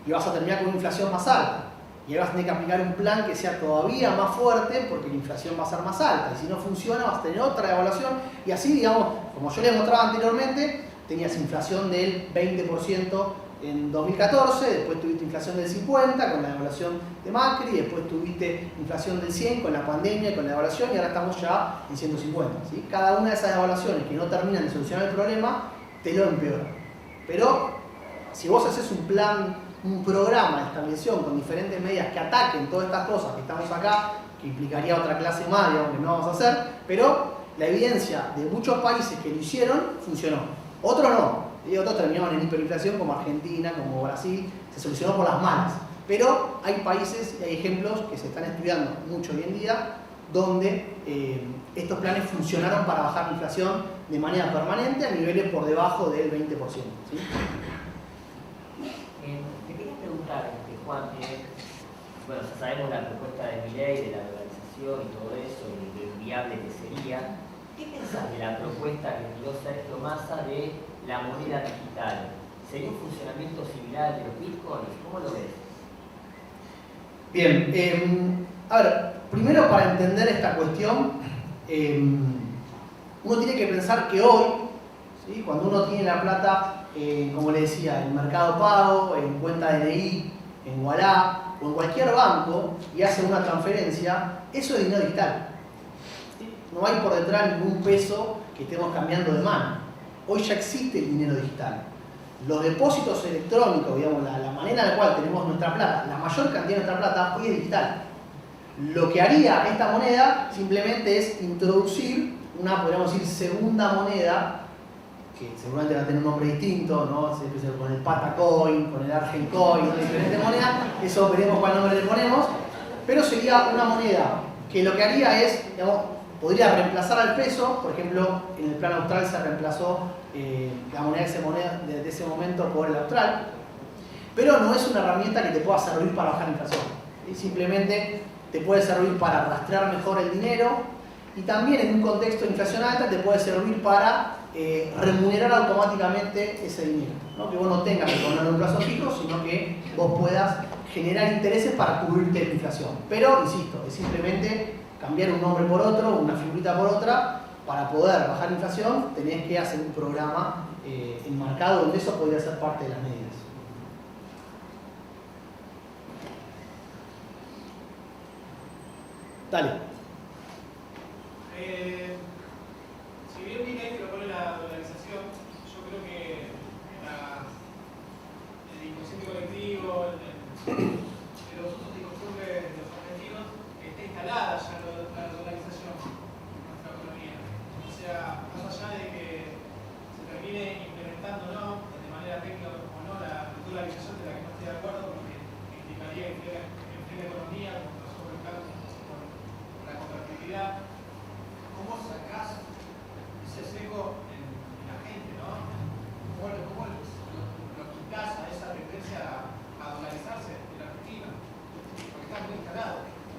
y vas a terminar con una inflación más alta. Y ahora vas a tener que aplicar un plan que sea todavía más fuerte porque la inflación va a ser más alta. Y si no funciona, vas a tener otra devaluación. Y así, digamos, como yo les mostraba anteriormente, tenías inflación del 20% en 2014, después tuviste inflación del 50% con la devaluación de Macri, después tuviste inflación del 100% con la pandemia y con la devaluación, y ahora estamos ya en 150%. ¿Sí? Cada una de esas devaluaciones que no terminan de solucionar el problema, te lo empeora. Pero si vos haces un plan, un programa de estabilización con diferentes medidas que ataquen todas estas cosas que estamos acá, que implicaría otra clase más, digamos, que no vamos a hacer, pero la evidencia de muchos países que lo hicieron funcionó. Otros no. Y otros terminaron en hiperinflación como Argentina, como Brasil, se solucionó por las malas. Pero hay países y hay ejemplos que se están estudiando mucho hoy en día donde estos planes funcionaron para bajar la inflación de manera permanente a niveles por debajo del 20%. ¿Sí? Te quería preguntar, Juan, bueno, ya sabemos la propuesta de Milei, de la dolarización y todo eso, y de lo viable que sería. ¿Qué pensás de la propuesta que tiró Sergio Massa de la moneda digital? ¿Sería un funcionamiento similar al de los bitcoins? ¿Cómo lo ves? Bien, a ver, primero para entender esta cuestión, uno tiene que pensar que hoy, ¿sí? Cuando uno tiene la plata, como le decía, en Mercado Pago, en cuenta DNI, en Ualá o en cualquier banco y hace una transferencia, eso es dinero digital. No hay por detrás ningún peso que estemos cambiando de mano. Hoy ya existe el dinero digital. Los depósitos electrónicos, digamos, la manera en la cual tenemos nuestra plata, la mayor cantidad de nuestra plata hoy es digital. Lo que haría esta moneda simplemente es introducir una, podríamos decir, segunda moneda, que seguramente va a tener un nombre distinto, ¿no? Se empieza con el Patacoin, con el Argencoin, ¿no? Diferentes monedas, eso veremos cuál nombre le ponemos, pero sería una moneda que lo que haría es, digamos, podría reemplazar al peso. Por ejemplo, en el plan austral se reemplazó la moneda de ese momento por el austral, pero no es una herramienta que te pueda servir para bajar la inflación. ¿Sí? Simplemente te puede servir para rastrear mejor el dinero y también en un contexto de inflación alta te puede servir para remunerar automáticamente ese dinero, ¿no? Que vos no tengas que ponerlo en un plazo fijo, sino que vos puedas generar intereses para cubrirte de la inflación. Pero, insisto, es simplemente cambiar un nombre por otro, una figurita por otra. Para poder bajar la inflación tenés que hacer un programa enmarcado donde eso podría ser parte de las medidas. Dale. Si bien Milei propone la dolarización, yo creo que el inconsciente colectivo, de los usos y costumbres de los argentinos, está instalada ya la dolarización en nuestra economía. O sea, más allá de que se termine implementando o no, de manera técnica o no, la dolarización de la que no estoy de acuerdo, porque implicaría que en la economía, como pasó por el caso con la convertibilidad, ¿cómo sacás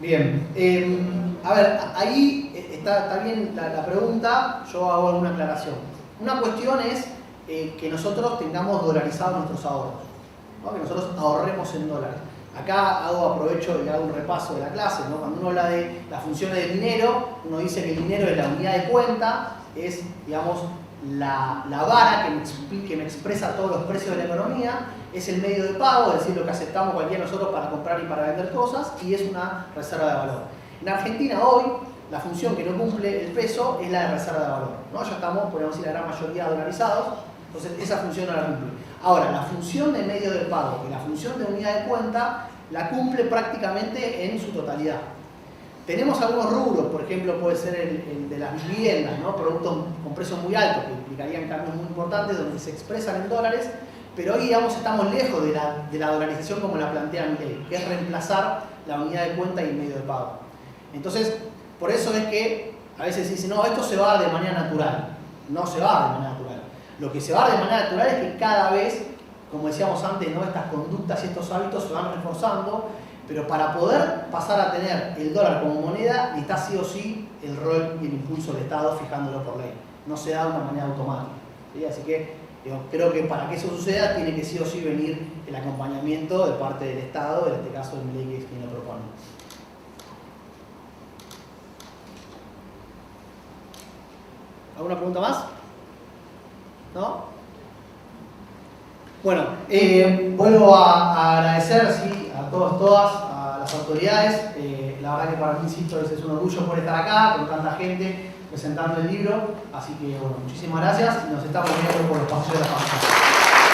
Bien, a ver, ahí está bien la pregunta, yo hago alguna aclaración. Una cuestión es que nosotros tengamos dolarizados nuestros ahorros, ¿no? Que nosotros ahorremos en dólares. Acá aprovecho y hago un repaso de la clase, ¿no? Cuando uno habla de las funciones del dinero, uno dice que el dinero es la unidad de cuenta, es, digamos, la vara que me expresa todos los precios de la economía, es el medio de pago, es decir, lo que aceptamos cualquiera de nosotros para comprar y para vender cosas, y es una reserva de valor. En Argentina hoy, la función que no cumple el peso es la de reserva de valor, ¿no? Ya estamos, podemos decir, la gran mayoría dolarizados, entonces esa función no la cumple. Ahora, la función de medio de pago y la función de unidad de cuenta la cumple prácticamente en su totalidad. Tenemos algunos rubros, por ejemplo, puede ser el de las viviendas, ¿no? Productos con precios muy altos, que implicarían cambios muy importantes, donde se expresan en dólares, pero hoy, digamos, estamos lejos de la dolarización como la plantea Milei, que es reemplazar la unidad de cuenta y el medio de pago. Entonces, por eso es que a veces se dice, no, esto se va a dar de manera natural. No se va a dar de manera natural. Lo que se va a dar de manera natural es que cada vez, como decíamos antes, ¿no? Estas conductas y estos hábitos se van reforzando, pero para poder pasar a tener el dólar como moneda, necesita sí o sí el rol y el impulso del Estado fijándolo por ley. No se da de una manera automática, ¿sí? Así que creo que para que eso suceda tiene que sí o sí venir el acompañamiento de parte del Estado, en este caso de Milei, que es quien lo propone. ¿Alguna pregunta más? ¿No? Bueno, vuelvo a agradecer, sí, a todos, todas, a las autoridades. La verdad que para mí, insisto, es un orgullo por estar acá con tanta gente presentando el libro. Así que, bueno, muchísimas gracias y nos estamos viendo por los pasillos de la facultad.